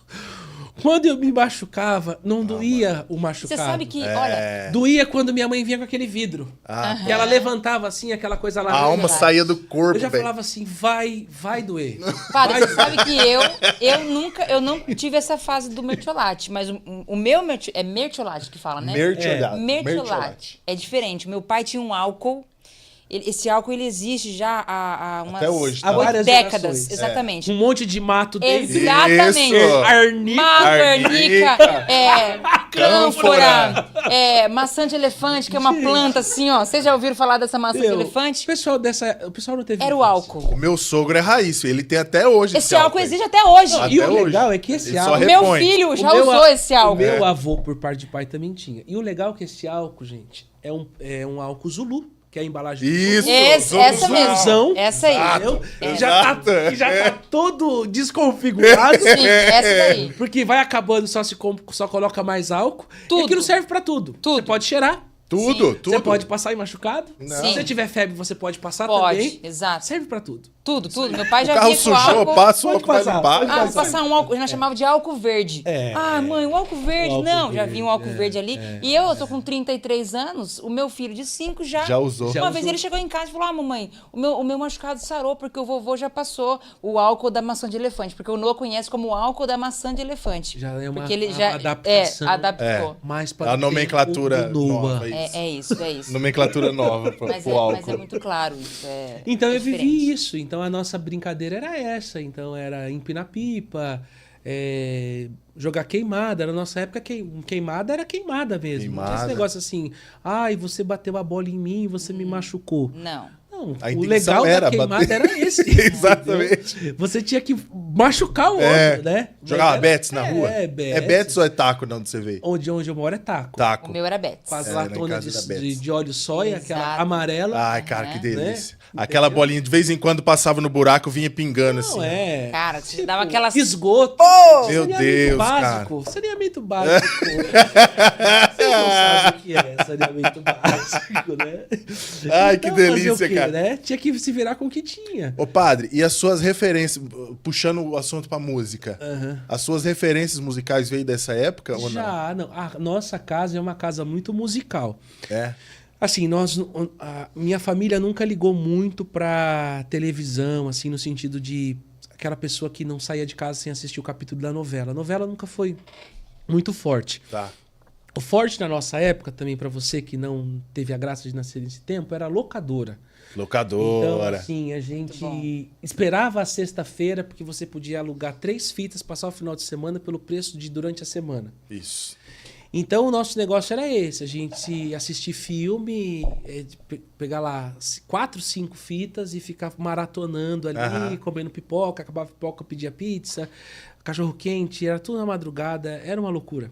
Quando eu me machucava, não doía o machucado. Você sabe que, olha... Doía quando minha mãe vinha com aquele vidro. Que ela levantava assim, aquela coisa lá. A alma saía do corpo, eu já falava assim, vai doer. Padre, você sabe que eu não tive essa fase do mertiolate, mas o meu é mertiolate que fala, né? Mertiolate. É diferente. Meu pai tinha um álcool. Esse álcool ele existe já há umas até hoje, há várias décadas, gerações. Exatamente. Um monte de mato dentro. Exatamente. Arnica, cânfora, maçã de elefante, que é uma planta assim, ó. Vocês já ouviram falar dessa maçã de elefante? O pessoal não teve. Era o álcool. O meu sogro é raiz, ele tem até hoje esse álcool existe até hoje. E o legal é que esse álcool... Meu filho já usou esse álcool. O meu avô, por parte de pai, também tinha. E o legal é que esse álcool, gente, é um álcool Zulu. Que é a embalagem. Isso! Essa mesmo. Essa aí. Já tá todo desconfigurado. Sim, essa daí. Porque vai acabando, só coloca mais álcool. Tudo. E aquilo serve pra tudo. Você pode cheirar. Tudo. Você pode passar em machucado. Não. Se você tiver febre, você pode passar também. Pode, exato. Serve pra tudo. Tudo. Meu pai já o carro vinha com sujou, álcool. passa o álcool pra limpar. Vou passar um álcool, nós chamava de álcool verde. Mãe, o álcool verde. Já vinha um álcool verde ali. E eu tô com 33 anos, o meu filho de 5 já usou. Uma vez ele chegou em casa e falou, mamãe, o meu machucado sarou porque o vovô já passou o álcool da maçã de elefante, porque o Noah conhece como álcool da maçã de elefante. Já é uma porque ele já adaptação. Adaptou. Mais para a nomenclatura nova. É isso. Nomenclatura nova pro álcool. Mas é muito claro isso. Então eu vivi isso. Então a nossa brincadeira era essa. Então era empinar pipa, jogar queimada. Na nossa época, queimada era queimada mesmo. Não tinha esse negócio assim, você bateu a bola em mim e você me machucou. Não. O legal da queimada era esse. Exatamente. Entendeu? Você tinha que machucar o outro, né? Jogava Betis na rua? Betis. É Betis ou é taco, não, onde você vê? Onde eu moro é taco. O meu era Betis. Com as latonas de óleo soia, aquela amarela. Ai, cara, que delícia. Né? Aquela bolinha, de vez em quando passava no buraco, vinha pingando assim. Cara, você dava aquelas... Esgoto. Meu Deus, básico. cara. Saneamento básico. Você não sabe o que é saneamento básico, né? Ai, que delícia, cara. Né? Tinha que se virar com o que tinha. Ô, padre, e as suas referências, puxando o assunto pra música, as suas referências musicais veio dessa época ou não? Já, não. A nossa casa é uma casa muito musical. Assim, minha família nunca ligou muito pra televisão, assim, no sentido de aquela pessoa que não saía de casa sem assistir o capítulo da novela. A novela nunca foi muito forte. Tá. O forte na nossa época, também pra você que não teve a graça de nascer nesse tempo, era a locadora. Então, assim, a gente esperava a sexta-feira porque você podia alugar 3 fitas, passar o final de semana pelo preço de durante a semana. Isso. Então, o nosso negócio era esse. A gente assistir filme, pegar lá 4, 5 fitas e ficar maratonando ali, comendo pipoca. Acabava a pipoca, pedia pizza, cachorro-quente, era tudo na madrugada. Era uma loucura.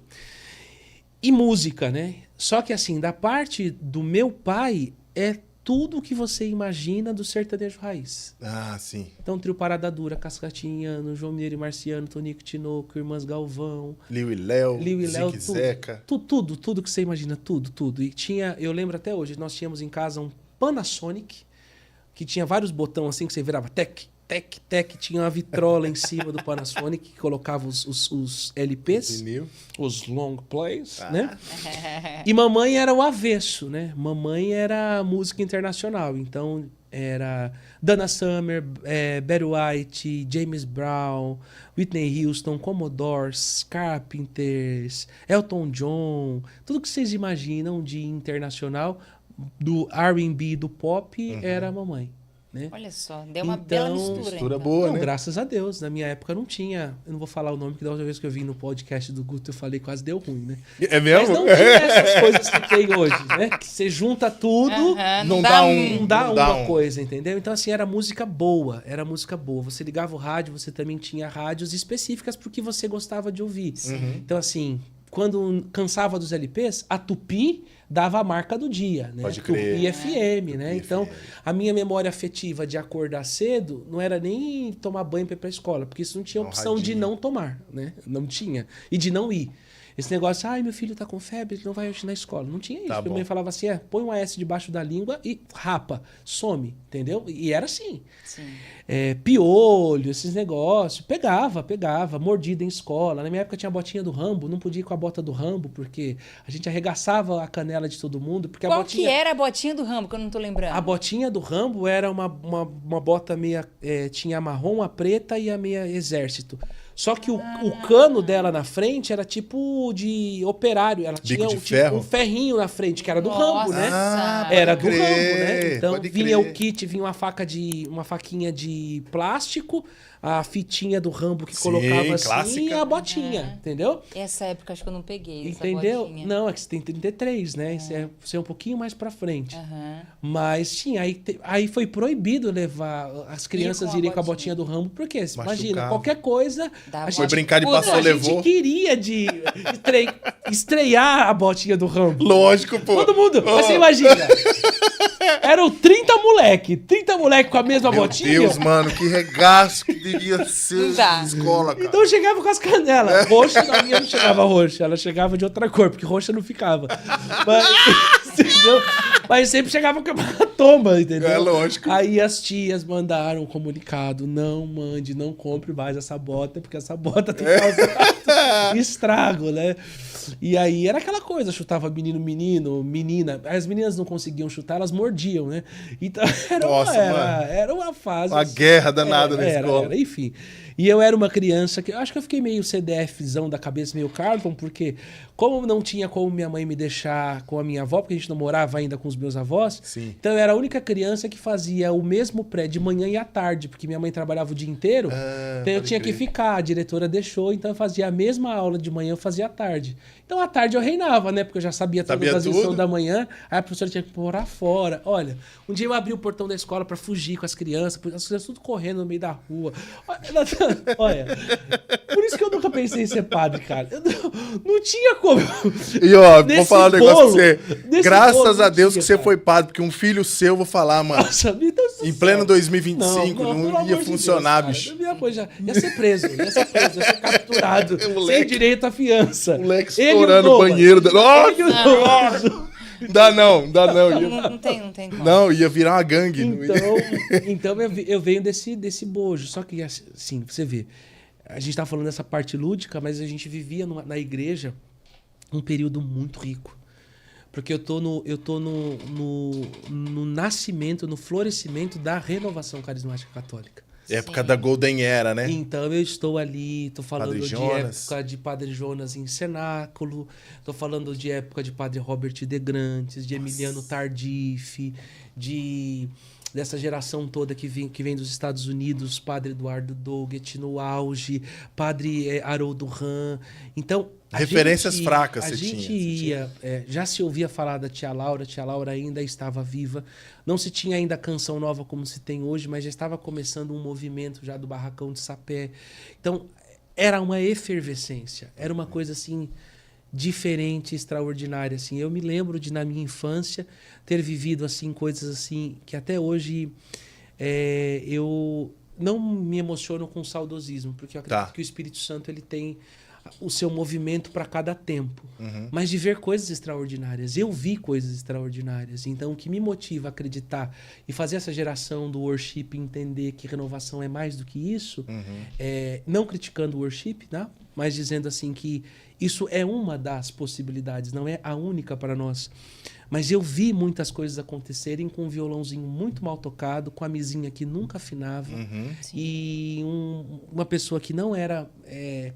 E música, né? Só que assim, da parte do meu pai, é tudo que você imagina do sertanejo raiz. Sim. Então, Trio Parada Dura, Cascatinhano, João Mineiro e Marciano, Tonico Tinoco, Irmãs Galvão. Liu e Léo, Zique Zeca. Tudo que você imagina, tudo. E eu lembro até hoje, nós tínhamos em casa um Panasonic, que tinha vários botões assim, que você virava tec, tinha uma vitrola em cima do Panasonic, que colocava os LPs, os long plays, né? E mamãe era o avesso, né? Mamãe era música internacional, então era Dana Summer, Barry White, James Brown, Whitney Houston, Commodores, Carpenters, Elton John, tudo que vocês imaginam de internacional, do R&B, do pop, era a mamãe. Né? Olha só, deu uma bela mistura. Mistura boa, né? Graças a Deus. Na minha época não tinha... Eu não vou falar o nome, que da outra vez que eu vim no podcast do Guto, eu falei quase deu ruim, né? É mesmo? Mas não tinha essas coisas que tem hoje, né? Que você junta tudo, não dá uma coisa, entendeu? Então, assim, era música boa. Você ligava o rádio, você também tinha rádios específicas porque você gostava de ouvir. Então, assim... quando cansava dos LPs, a Tupi dava a marca do dia, né? Pode crer. Tupi FM, né? Tupi Então, FM. a minha memória afetiva de acordar cedo não era nem tomar banho para ir pra escola, porque isso não tinha opção de não tomar, né? Não tinha. E de não ir. Esse negócio, meu filho tá com febre, ele não vai hoje na escola. Não tinha isso. Tá Minha mãe falava assim, põe um AS debaixo da língua e rapa, some, entendeu? E era assim. Sim. Piolho, esses negócios. Pegava. Mordida em escola. Na minha época tinha a botinha do Rambo, não podia ir com a bota do Rambo, porque a gente arregaçava a canela de todo mundo. Porque Qual que era a botinha do Rambo, que eu não tô lembrando? A botinha do Rambo era uma bota meia... tinha a marrom, a preta e a meia exército. Só que o cano dela na frente era tipo de operário. Ela tinha um ferrinho na frente, que era do Rambo, né? Era do Rambo, né? Então vinha o kit, vinha uma faquinha de plástico, a fitinha do Rambo que colocava assim clássica. E a botinha, entendeu? Essa época acho que eu não peguei. Entendeu? Não, é que você tem 33, né? Você é um pouquinho mais pra frente. Mas tinha, aí foi proibido levar as crianças irem com a botinha do Rambo, porque imagina, qualquer coisa. Foi brincar de passou, levou. A gente queria de estrear a botinha do Rambo. Lógico, pô. Todo mundo. Você imagina. Eram 30 moleque com a mesma botinha. Meu Deus, mano, que regaço que devia ser na escola, cara. Então eu chegava com as canelas. Roxa, a minha não chegava roxa. Ela chegava de outra cor, porque roxa não ficava. Mas sempre chegava com hematoma, entendeu? É lógico. Aí as tias mandaram um comunicado: não mande, não compre mais essa bota, porque essa bota tem causado estrago, né? E aí era aquela coisa, chutava menino, menina. As meninas não conseguiam chutar, elas mordiam, né? Então era uma fase... Uma guerra danada na escola. Enfim. E eu era uma criança que... Eu acho que eu fiquei meio CDFzão da cabeça, meio Carlton, porque como não tinha como minha mãe me deixar com a minha avó, porque a gente não morava ainda com os meus avós, então eu era a única criança que fazia o mesmo pré de manhã e à tarde, porque minha mãe trabalhava o dia inteiro, então eu tinha que ficar, a diretora deixou, então eu fazia a mesma aula de manhã, eu fazia à tarde. Então à tarde eu reinava, né? Porque eu já sabia todas as lições da manhã, aí a professora tinha que morar fora. Olha, um dia eu abri o portão da escola pra fugir com as crianças tudo correndo no meio da rua. Olha, por isso que eu nunca pensei em ser padre, cara. Não tinha como. E ó, vou falar um negócio pra você. Graças a Deus que você foi padre, porque um filho seu, vou falar, mano. Nossa, em pleno 2025, não ia funcionar, bicho. Ia ser preso, ia ser capturado. Sem direito à fiança. Moleque estourando o banheiro. Nossa! Dá não. Não tem como. Não, ia virar uma gangue. Então eu venho desse bojo. Só que, assim, você vê, a gente tá falando dessa parte lúdica, mas a gente vivia na igreja um período muito rico. Porque eu tô no nascimento, no florescimento da renovação carismática católica. Época da Golden Era, né? Então eu estou ali, tô falando de época de Padre Jonas em Cenáculo, tô falando de época de Padre Robert de Grantes, de Emiliano Tardif, dessa geração toda que vem dos Estados Unidos, Padre Eduardo Doggett no auge, Padre Haroldo Ram. Então, referências fracas você tinha. A gente ia, já se ouvia falar da tia Laura ainda estava viva. Não se tinha ainda canção nova como se tem hoje, mas já estava começando um movimento já do Barracão de Sapé. Então, era uma efervescência, era uma coisa assim diferente, extraordinária, assim. Eu me lembro de na minha infância ter vivido assim coisas assim que até hoje eu não me emociono com saudosismo, porque eu acredito que o Espírito Santo ele tem o seu movimento para cada tempo, mas de ver coisas extraordinárias. Eu vi coisas extraordinárias. Então, o que me motiva a acreditar e fazer essa geração do worship entender que renovação é mais do que isso, não criticando o worship, né? Mas dizendo assim que isso é uma das possibilidades, não é a única para nós. Mas eu vi muitas coisas acontecerem com um violãozinho muito mal tocado, com a mesinha que nunca afinava, e uma pessoa que não era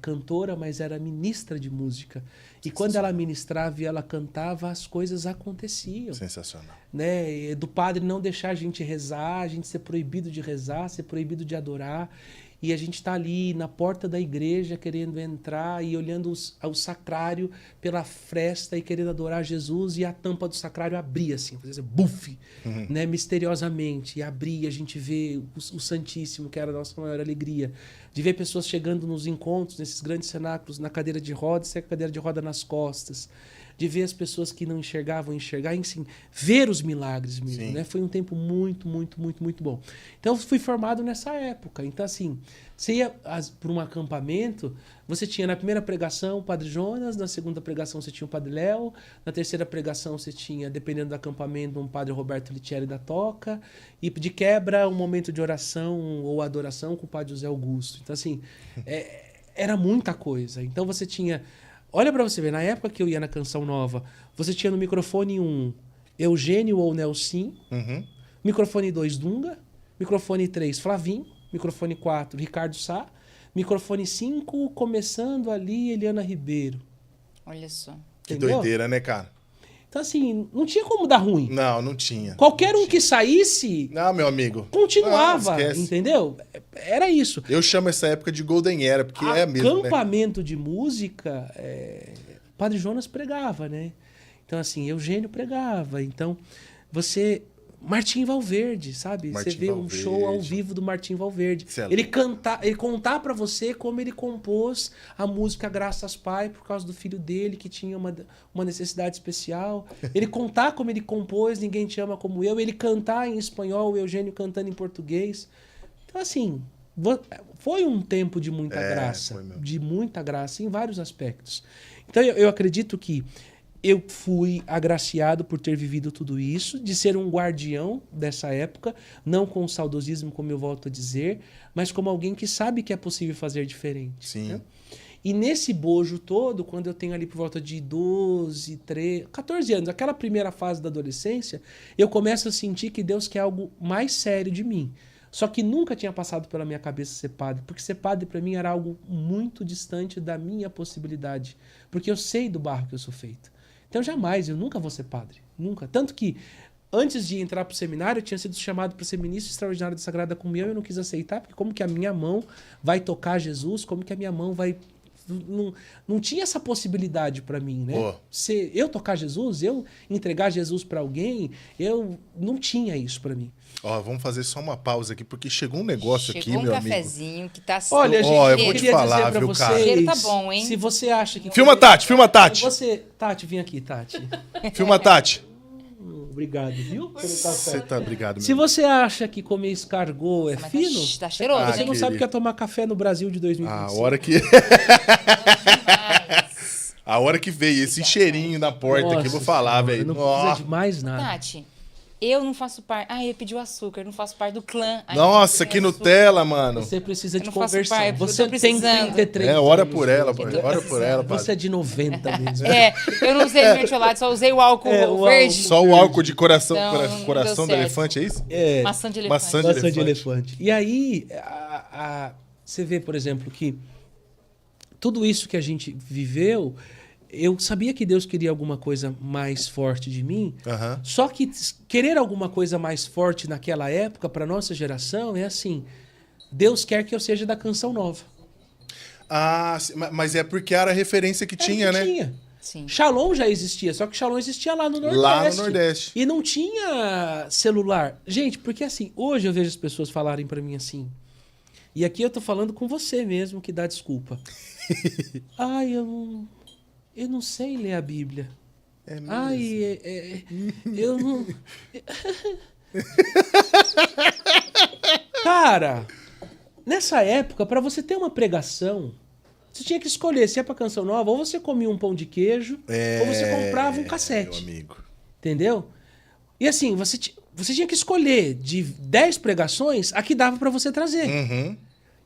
cantora, mas era ministra de música. E quando ela ministrava e ela cantava, as coisas aconteciam. Sensacional. Né? Do padre não deixar a gente rezar, a gente ser proibido de rezar, ser proibido de adorar. e a gente tá ali na porta da igreja querendo entrar e olhando o sacrário pela fresta e querendo adorar Jesus, e a tampa do sacrário abria assim, fazia buf, né, misteriosamente, e abria, a gente vê o Santíssimo, que era a nossa maior alegria, de ver pessoas chegando nos encontros, nesses grandes cenáculos, na cadeira de rodas, sem a cadeira de roda nas costas, de ver as pessoas que não enxergavam enxergar, enfim, ver os milagres mesmo, né? Foi um tempo muito, muito, muito, muito bom. Então, eu fui formado nessa época. Então, assim, você ia para um acampamento, você tinha na primeira pregação o Padre Jonas, na segunda pregação você tinha o Padre Léo, na terceira pregação você tinha, dependendo do acampamento, um Padre Roberto Litieri da Toca, e de quebra, um momento de oração ou adoração com o Padre José Augusto. Então, assim, era muita coisa. Então, você tinha... Olha pra você ver, na época que eu ia na Canção Nova, você tinha no microfone 1 Eugênio ou Nelson, microfone 2 Dunga, microfone 3 Flavinho, microfone 4 Ricardo Sá, microfone 5 começando ali Eliana Ribeiro. Olha só. Que doideira, né, cara? Então assim, não tinha como dar ruim. Não tinha. Qualquer um que saísse... Não, meu amigo. Continuava, entendeu? Era isso. Eu chamo essa época de Golden Era, porque é mesmo, acampamento de música, Padre Jonas pregava, né? Então assim, Eugênio pregava. Então, você... Martim Valverde, sabe? Você vê um show ao vivo do Martim Valverde. Ele contar pra você como ele compôs a música Graças Pai por causa do filho dele que tinha uma necessidade especial. Ele contar como ele compôs Ninguém Te Ama Como Eu. Ele cantar em espanhol, o Eugênio cantando em português. Então, assim, foi um tempo de muita graça. De muita graça em vários aspectos. Então, eu acredito que eu fui agraciado por ter vivido tudo isso, de ser um guardião dessa época, não com saudosismo, como eu volto a dizer, mas como alguém que sabe que é possível fazer diferente. Sim. Né? E nesse bojo todo, quando eu tenho ali por volta de 12, 13, 14 anos, aquela primeira fase da adolescência, eu começo a sentir que Deus quer algo mais sério de mim. Só que nunca tinha passado pela minha cabeça ser padre, porque ser padre para mim era algo muito distante da minha possibilidade, porque eu sei do barro que eu sou feito. Então eu nunca vou ser padre, nunca. Tanto que antes de entrar para o seminário, eu tinha sido chamado para ser ministro extraordinário da Sagrada Comunhão e eu não quis aceitar, porque como que a minha mão vai tocar Jesus, como que a minha mão vai... Não tinha essa possibilidade para mim, né? Se eu tocar Jesus, eu entregar Jesus para alguém, eu não tinha isso para mim. Vamos fazer só uma pausa aqui, porque chegou um negócio aqui, meu amigo. Chegou um cafezinho que tá... Olha, gente, eu vou te falar, viu, cara? O cheiro tá bom, hein? Se você acha que... Filma, Tati! Tati, vem aqui, Tati. Filma, Tati. Obrigado, viu? Você tá obrigado. Se você acha que comer escargot fino, tá cheiroso, você não sabe o que é tomar café no Brasil de 2025. A hora que veio esse cheirinho na porta aqui, eu vou falar, velho. Não precisa de mais nada. Tati, eu não faço parte... ele pediu açúcar, eu não faço parte do clã. Nossa, que Nutella, mano. Você precisa de conversão. Você tem 33 ora por ela, ora por ela. Você é de 90 mesmo. Eu não usei mertiolate, só usei o álcool verde. Só o álcool de coração do elefante, é isso? Maçã de elefante. E aí, você vê, por exemplo, que tudo isso que a gente viveu... Eu sabia que Deus queria alguma coisa mais forte de mim, só que querer alguma coisa mais forte naquela época, para nossa geração, é assim, Deus quer que eu seja da Canção Nova. Mas é porque era a referência que tinha, né? Tinha. Sim. Shalom já existia, só que Shalom existia lá no Nordeste. Lá no Nordeste. E não tinha celular. Gente, porque assim, hoje eu vejo as pessoas falarem para mim assim, e aqui eu tô falando com você mesmo, que dá desculpa. Eu não sei ler a Bíblia. É mesmo? Eu não... Cara, nessa época, para você ter uma pregação, você tinha que escolher se é pra Canção Nova, ou você comia um pão de queijo, ou você comprava um cassete. Meu amigo. Entendeu? E assim, você tinha que escolher de 10 pregações a que dava para você trazer.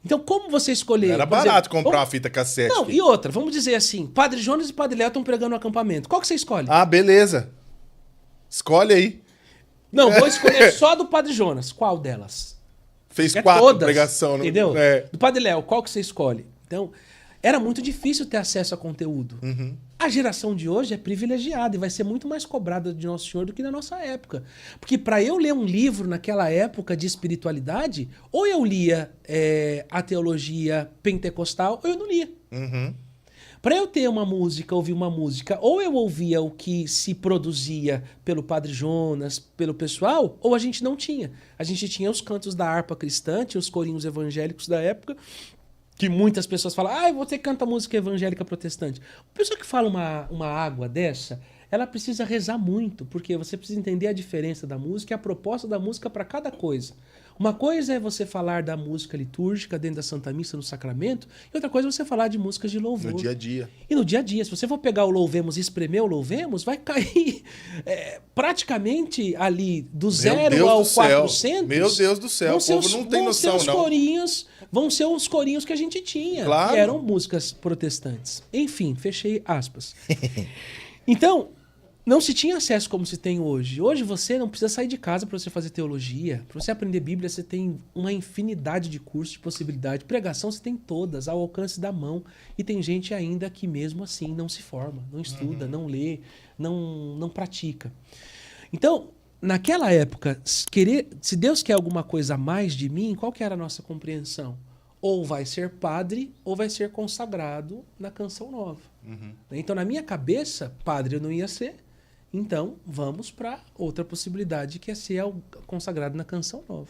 Então, como você escolher... Era barato comprar uma fita cassete. Não, e outra, vamos dizer assim, Padre Jonas e Padre Léo estão pregando no acampamento. Qual que você escolhe? Beleza. Escolhe aí. Não, vou escolher só do Padre Jonas. Qual delas? Fez 4 pregações. Entendeu? Do Padre Léo, qual que você escolhe? Então, era muito difícil ter acesso a conteúdo. A geração de hoje é privilegiada e vai ser muito mais cobrada de Nosso Senhor do que na nossa época. Porque para eu ler um livro naquela época de espiritualidade, ou eu lia a teologia pentecostal, ou eu não lia. Uhum. Para eu ter uma música, ouvir uma música, ou eu ouvia o que se produzia pelo Padre Jonas, pelo pessoal, ou a gente não tinha. A gente tinha os cantos da harpa cristã, tinha os corinhos evangélicos da época, que muitas pessoas falam, você canta música evangélica protestante. A pessoa que fala uma água dessa, ela precisa rezar muito, porque você precisa entender a diferença da música e a proposta da música para cada coisa. Uma coisa é você falar da música litúrgica dentro da Santa Missa, no sacramento, e outra coisa é você falar de músicas de louvor. No dia a dia. E no dia a dia, se você for pegar o Louvemos e espremer o Louvemos, vai cair praticamente ali do 0 ao 400. Meu Deus do céu, o povo não tem noção, não. Vão ser os corinhos que a gente tinha, claro. Que eram músicas protestantes. Enfim, fechei aspas. Então, não se tinha acesso como se tem hoje. Hoje você não precisa sair de casa para você fazer teologia. Para você aprender Bíblia, você tem uma infinidade de cursos, de possibilidades. Pregação você tem todas, ao alcance da mão. E tem gente ainda que mesmo assim não se forma, não estuda, não lê, não pratica. Então, naquela época, se Deus quer alguma coisa a mais de mim, qual que era a nossa compreensão? Ou vai ser padre, ou vai ser consagrado na Canção Nova. Uhum. Então, na minha cabeça, padre eu não ia ser. Então, vamos para outra possibilidade, que é ser consagrado na Canção Nova.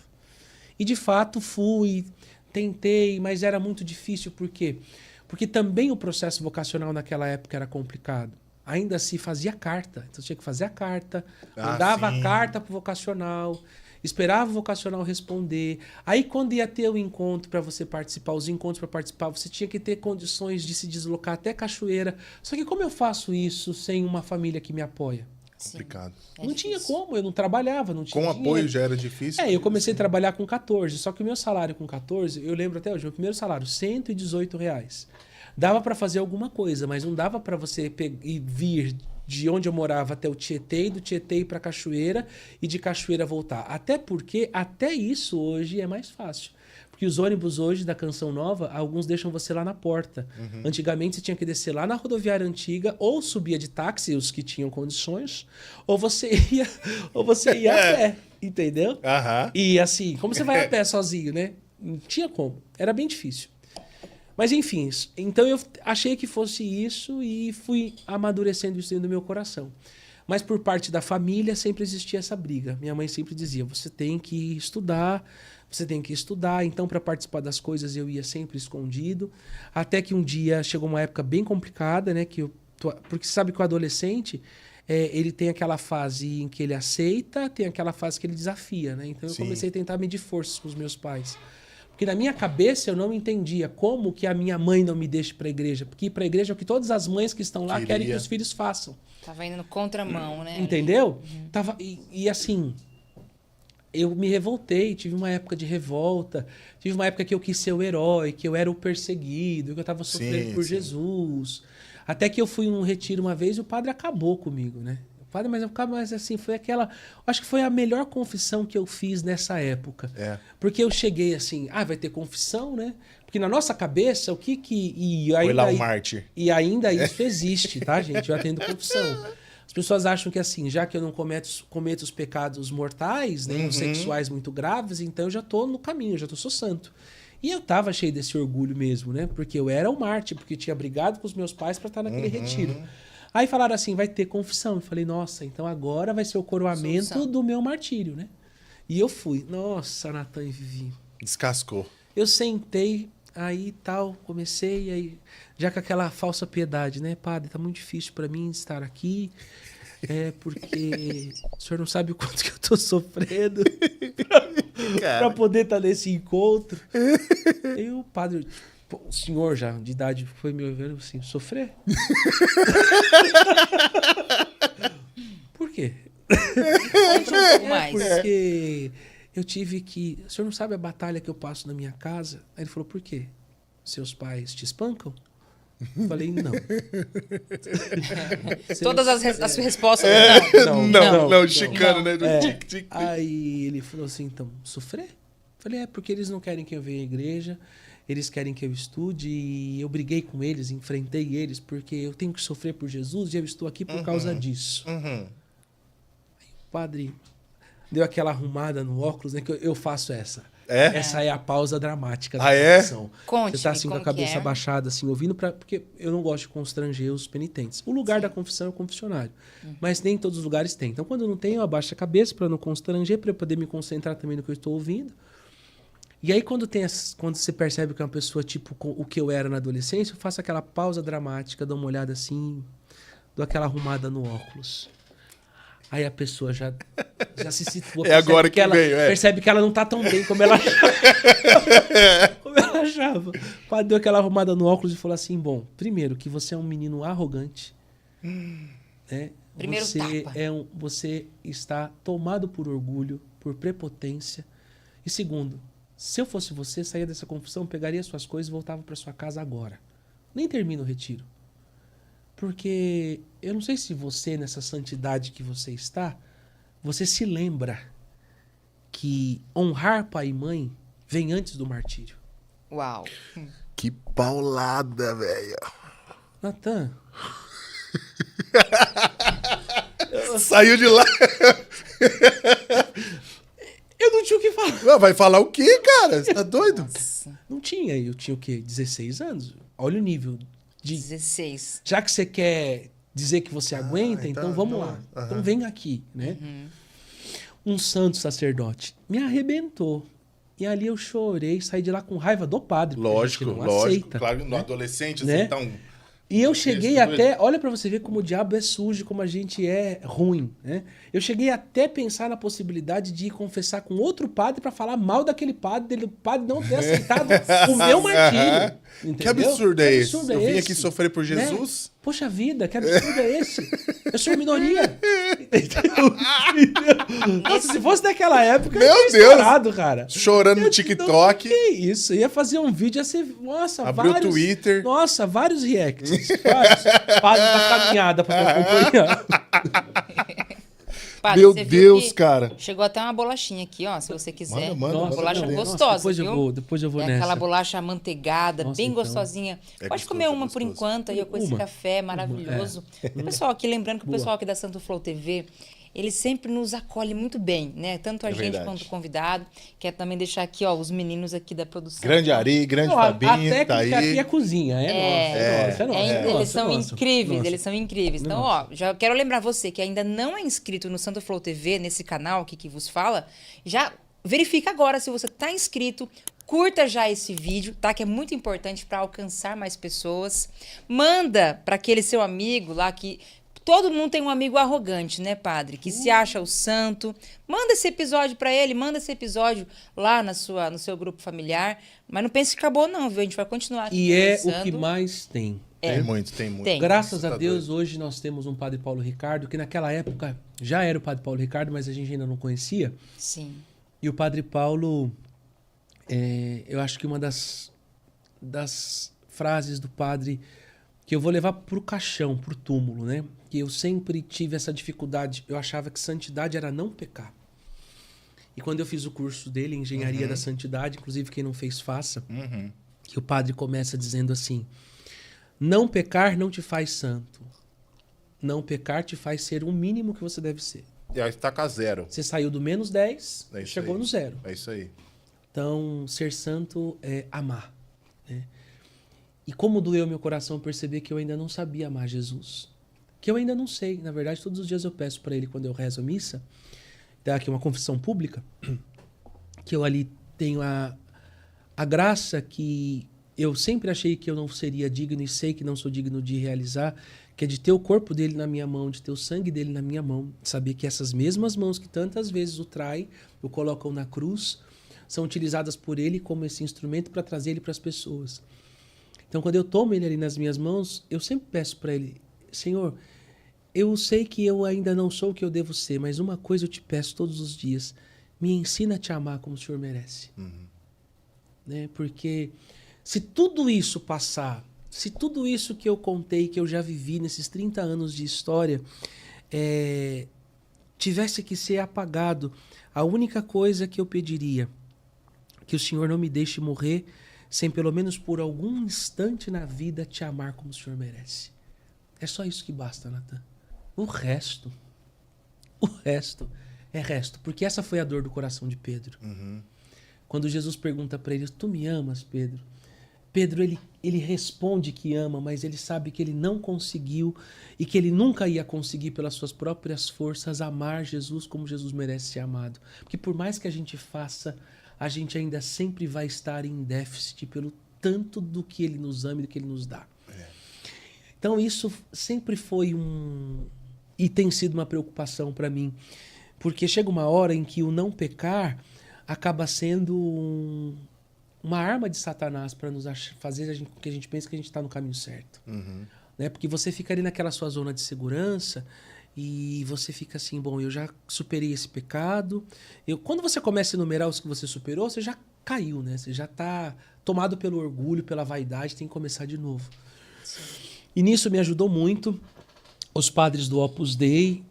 E, de fato, fui, tentei, mas era muito difícil. Por quê? Porque também o processo vocacional naquela época era complicado. Ainda se fazia carta. Então, tinha que fazer a carta, mandava a carta para o vocacional, esperava o vocacional responder. Aí, quando ia ter o encontro para você participar, os encontros para participar, você tinha que ter condições de se deslocar até Cachoeira. Só que como eu faço isso sem uma família que me apoia? Complicado. Não tinha como, eu não trabalhava, não tinha Com dinheiro. apoio já era difícil. Eu comecei a trabalhar com 14, só que o meu salário com 14, eu lembro até hoje, meu primeiro salário, R$118. Dava para fazer alguma coisa, mas não dava para você vir de onde eu morava até o Tietê, e do Tietê ir para Cachoeira e de Cachoeira voltar. Até porque, até isso hoje é mais fácil. Porque os ônibus hoje da Canção Nova, alguns deixam você lá na porta. Uhum. Antigamente você tinha que descer lá na rodoviária antiga, ou subia de táxi, os que tinham condições, ou você ia a pé, entendeu? Uhum. E assim, como você vai a pé sozinho, né? Não tinha como. Era bem difícil. Mas enfim, então eu achei que fosse isso e fui amadurecendo isso dentro do meu coração. Mas por parte da família sempre existia essa briga. Minha mãe sempre dizia, você tem que estudar. Então, para participar das coisas, eu ia sempre escondido. Até que um dia chegou uma época bem complicada, né? Porque você sabe que o adolescente, ele tem aquela fase em que ele aceita, tem aquela fase que ele desafia, né? Então, eu comecei a tentar medir forças com os meus pais. Porque na minha cabeça eu não entendia como que a minha mãe não me deixa para a igreja. Porque ir para a igreja é o que todas as mães que estão lá querem que os filhos façam. Tava indo no contramão, né? Entendeu? Tava, e assim, eu me revoltei, tive uma época de revolta, tive uma época que eu quis ser o herói, que eu era o perseguido, que eu estava sofrendo por Jesus. Até que eu fui num retiro uma vez e o padre acabou comigo, né? Mas assim, foi aquela... Acho que foi a melhor confissão que eu fiz nessa época. Porque eu cheguei assim, vai ter confissão, né? Porque na nossa cabeça, o que... Foi lá o mártir. E ainda isso existe, tá, gente? Eu atendo confissão. As pessoas acham que assim, já que eu não cometo os pecados mortais, né, os sexuais muito graves, então eu já tô no caminho, sou santo. E eu tava cheio desse orgulho mesmo, né? Porque eu era o mártir, porque eu tinha brigado com os meus pais para estar naquele retiro. Aí falaram assim, vai ter confissão. Eu falei, nossa, então agora vai ser o coroamento do meu martírio, né? E eu fui. Nossa, Natan e Vivi. Descascou. Eu sentei, aí tal, comecei, aí já com aquela falsa piedade, né? Padre, tá muito difícil para mim estar aqui, porque o senhor não sabe o quanto que eu tô sofrendo para poder estar nesse encontro. E o padre... O senhor já, de idade, foi me vendo assim, sofrer? Por quê? Porque eu tive que... O senhor não sabe a batalha que eu passo na minha casa? Aí ele falou, por quê? Seus pais te espancam? Eu falei, não. Todas as respostas... Não, chicano, né? Do tic-tic. Aí ele falou assim, então, sofrer? Eu falei, porque eles não querem que eu venha à igreja... eles querem que eu estude e eu briguei com eles, enfrentei eles, porque eu tenho que sofrer por Jesus e eu estou aqui por causa disso. Aí o padre deu aquela arrumada no óculos, né? Que eu faço essa. Essa é a pausa dramática da confissão. Conte-me, você tá assim com a cabeça baixada, assim, ouvindo, porque eu não gosto de constranger os penitentes. O lugar da confissão é o confessionário. Mas nem todos os lugares tem. Então, quando eu não tenho, eu abaixo a cabeça para não constranger, para eu poder me concentrar também no que eu estou ouvindo. E aí, quando você percebe que é uma pessoa tipo o que eu era na adolescência, eu faço aquela pausa dramática, dou uma olhada assim, dou aquela arrumada no óculos. Aí a pessoa já se situa. Agora que ela veio, percebe que ela não tá tão bem como ela achava. Como ela achava. O padre deu aquela arrumada no óculos e falou assim, bom, primeiro, que você é um menino arrogante. Né? Primeiro tapa. Você está tomado por orgulho, por prepotência. E segundo, se eu fosse você, saía dessa confissão, pegaria suas coisas e voltava para sua casa agora. Nem termina o retiro. Porque eu não sei se você, nessa santidade que você está, você se lembra que honrar pai e mãe vem antes do martírio. Uau. Que paulada, velho. Natan. Saiu de lá. Eu não tinha o que falar. Não, vai falar o quê, cara? Você tá doido? Nossa. Não tinha. Eu tinha o quê? 16 anos? Olha o nível. 16. Já que você quer dizer que você aguenta, então vamos lá. Então vem aqui, né? Um santo sacerdote me arrebentou. E ali eu chorei, saí de lá com raiva do padre. Lógico, não lógico. aceita, Claro, no né? adolescente, Né? assim, tá um... E eu cheguei até... Olha pra você ver como o diabo é sujo, como a gente é ruim, né? Eu cheguei até a pensar na possibilidade de ir confessar com outro padre pra falar mal daquele padre, o padre não ter aceitado o meu martírio. Entendeu? Que absurdo é esse? absurdo Eu é vim esse? aqui sofrer por Jesus? Né? Poxa vida, que absurdo é esse? Eu sou minoria. Entendeu? Nossa, se fosse naquela época, Meu eu tinha Deus. estourado, cara. Chorando no TikTok. Que isso? Ia fazer um vídeo, ia ser... Nossa, Abriu vários... o Twitter. Nossa, vários reacts. Vários. Padre da caminhada pra me acompanhar. Padre, Meu você viu Deus, que cara. Chegou até uma bolachinha aqui, ó, se você quiser. Manda, Uma manda bolacha também. gostosa, Nossa, viu? depois eu vou É nessa. aquela bolacha amanteigada, Nossa, bem então. gostosinha. É Pode gostoso, comer é uma por gostoso. enquanto aí com esse Uma. café maravilhoso. O pessoal aqui, lembrando que o pessoal aqui da Santo Flow TV, ele sempre nos acolhe muito bem, né? Tanto a gente verdade. quanto o convidado. Quero também deixar aqui, ó, os meninos aqui da produção. Grande Ari, grande Não, Fabinho, a técnica tá aí. aqui é cozinha, é nossa. Eles são nossa. incríveis, Nossa. eles são incríveis. Então, ó, já quero lembrar você que ainda não é inscrito no Santo Flow TV, nesse canal aqui que vos fala, já verifica agora se você tá inscrito, curta já esse vídeo, tá? Que é muito importante para alcançar mais pessoas. Manda para aquele seu amigo lá que... Todo mundo tem um amigo arrogante, né, padre? Que se acha o santo. Manda esse episódio para ele, manda esse episódio lá no seu grupo familiar. Mas não pense que acabou, não, viu? A gente vai continuar aqui E é conversando. o que mais tem. Tem muito, tem muito. Tem. Graças a Tá Deus, doido. hoje nós temos um padre Paulo Ricardo, que naquela época já era o padre Paulo Ricardo, mas a gente ainda não conhecia. Sim. E o padre Paulo, eu acho que uma das frases do padre que eu vou levar pro caixão, pro túmulo, né? Que eu sempre tive essa dificuldade. Eu achava que santidade era não pecar. E quando eu fiz o curso dele, Engenharia da Santidade, inclusive quem não fez, faça, que o padre começa dizendo assim: não pecar não te faz santo. Não pecar te faz ser o mínimo que você deve ser. E aí estaca zero. Você saiu do menos 10, É isso chegou aí. no zero. É isso aí. Então, ser santo é amar. Né? E como doeu meu coração perceber que eu ainda não sabia amar Jesus. Que eu ainda não sei. Na verdade, todos os dias eu peço para ele, quando eu rezo a missa, dá aqui uma confissão pública, que eu ali tenho a graça que eu sempre achei que eu não seria digno e sei que não sou digno de realizar, que é de ter o corpo dele na minha mão, de ter o sangue dele na minha mão, de saber que essas mesmas mãos que tantas vezes o traem, o colocam na cruz, são utilizadas por ele como esse instrumento para trazer ele para as pessoas. Então, quando eu tomo ele ali nas minhas mãos, eu sempre peço para ele: Senhor, eu sei que eu ainda não sou o que eu devo ser, mas uma coisa eu te peço todos os dias: me ensina a te amar como o Senhor merece. Né? Porque se tudo isso passar, se tudo isso que eu contei, que eu já vivi nesses 30 anos de história, tivesse que ser apagado, a única coisa que eu pediria: que o Senhor não me deixe morrer sem pelo menos por algum instante na vida te amar como o Senhor merece. É só isso que basta, Natan. O resto é resto. Porque essa foi a dor do coração de Pedro. Quando Jesus pergunta para ele, tu me amas, Pedro? Pedro, ele responde que ama, mas ele sabe que ele não conseguiu e que ele nunca ia conseguir pelas suas próprias forças amar Jesus como Jesus merece ser amado. Porque por mais que a gente faça, a gente ainda sempre vai estar em déficit pelo tanto do que ele nos ama e do que ele nos dá. Então isso sempre foi e tem sido uma preocupação para mim. Porque chega uma hora em que o não pecar acaba sendo uma arma de Satanás para nos fazer com que a gente pense que a gente está no caminho certo. Né? Porque você fica ali naquela sua zona de segurança e você fica assim, bom, eu já superei esse pecado. Quando você começa a enumerar os que você superou, você já caiu, né? Você já está tomado pelo orgulho, pela vaidade, tem que começar de novo. Sim. E nisso me ajudou muito os padres do Opus Dei,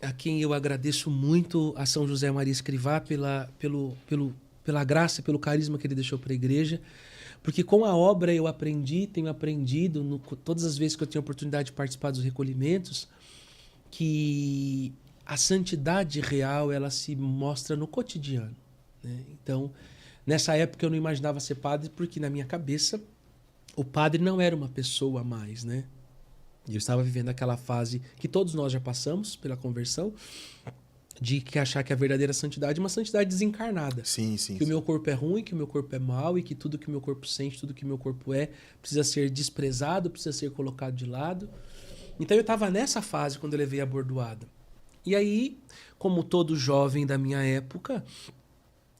a quem eu agradeço muito, a São José Maria Escrivá pela graça, pelo carisma que ele deixou para a igreja, porque com a obra eu tenho aprendido, todas as vezes que eu tenho a oportunidade de participar dos recolhimentos, que a santidade real ela se mostra no cotidiano. Né? Então, nessa época eu não imaginava ser padre, porque na minha cabeça o padre não era uma pessoa a mais, né? Eu estava vivendo aquela fase que todos nós já passamos pela conversão, de achar que a verdadeira santidade é uma santidade desencarnada. Sim. Que o meu corpo é ruim, que o meu corpo é mau e que tudo que o meu corpo sente, tudo que o meu corpo é, precisa ser desprezado, precisa ser colocado de lado. Então eu estava nessa fase quando eu levei a bordoada. E aí, como todo jovem da minha época,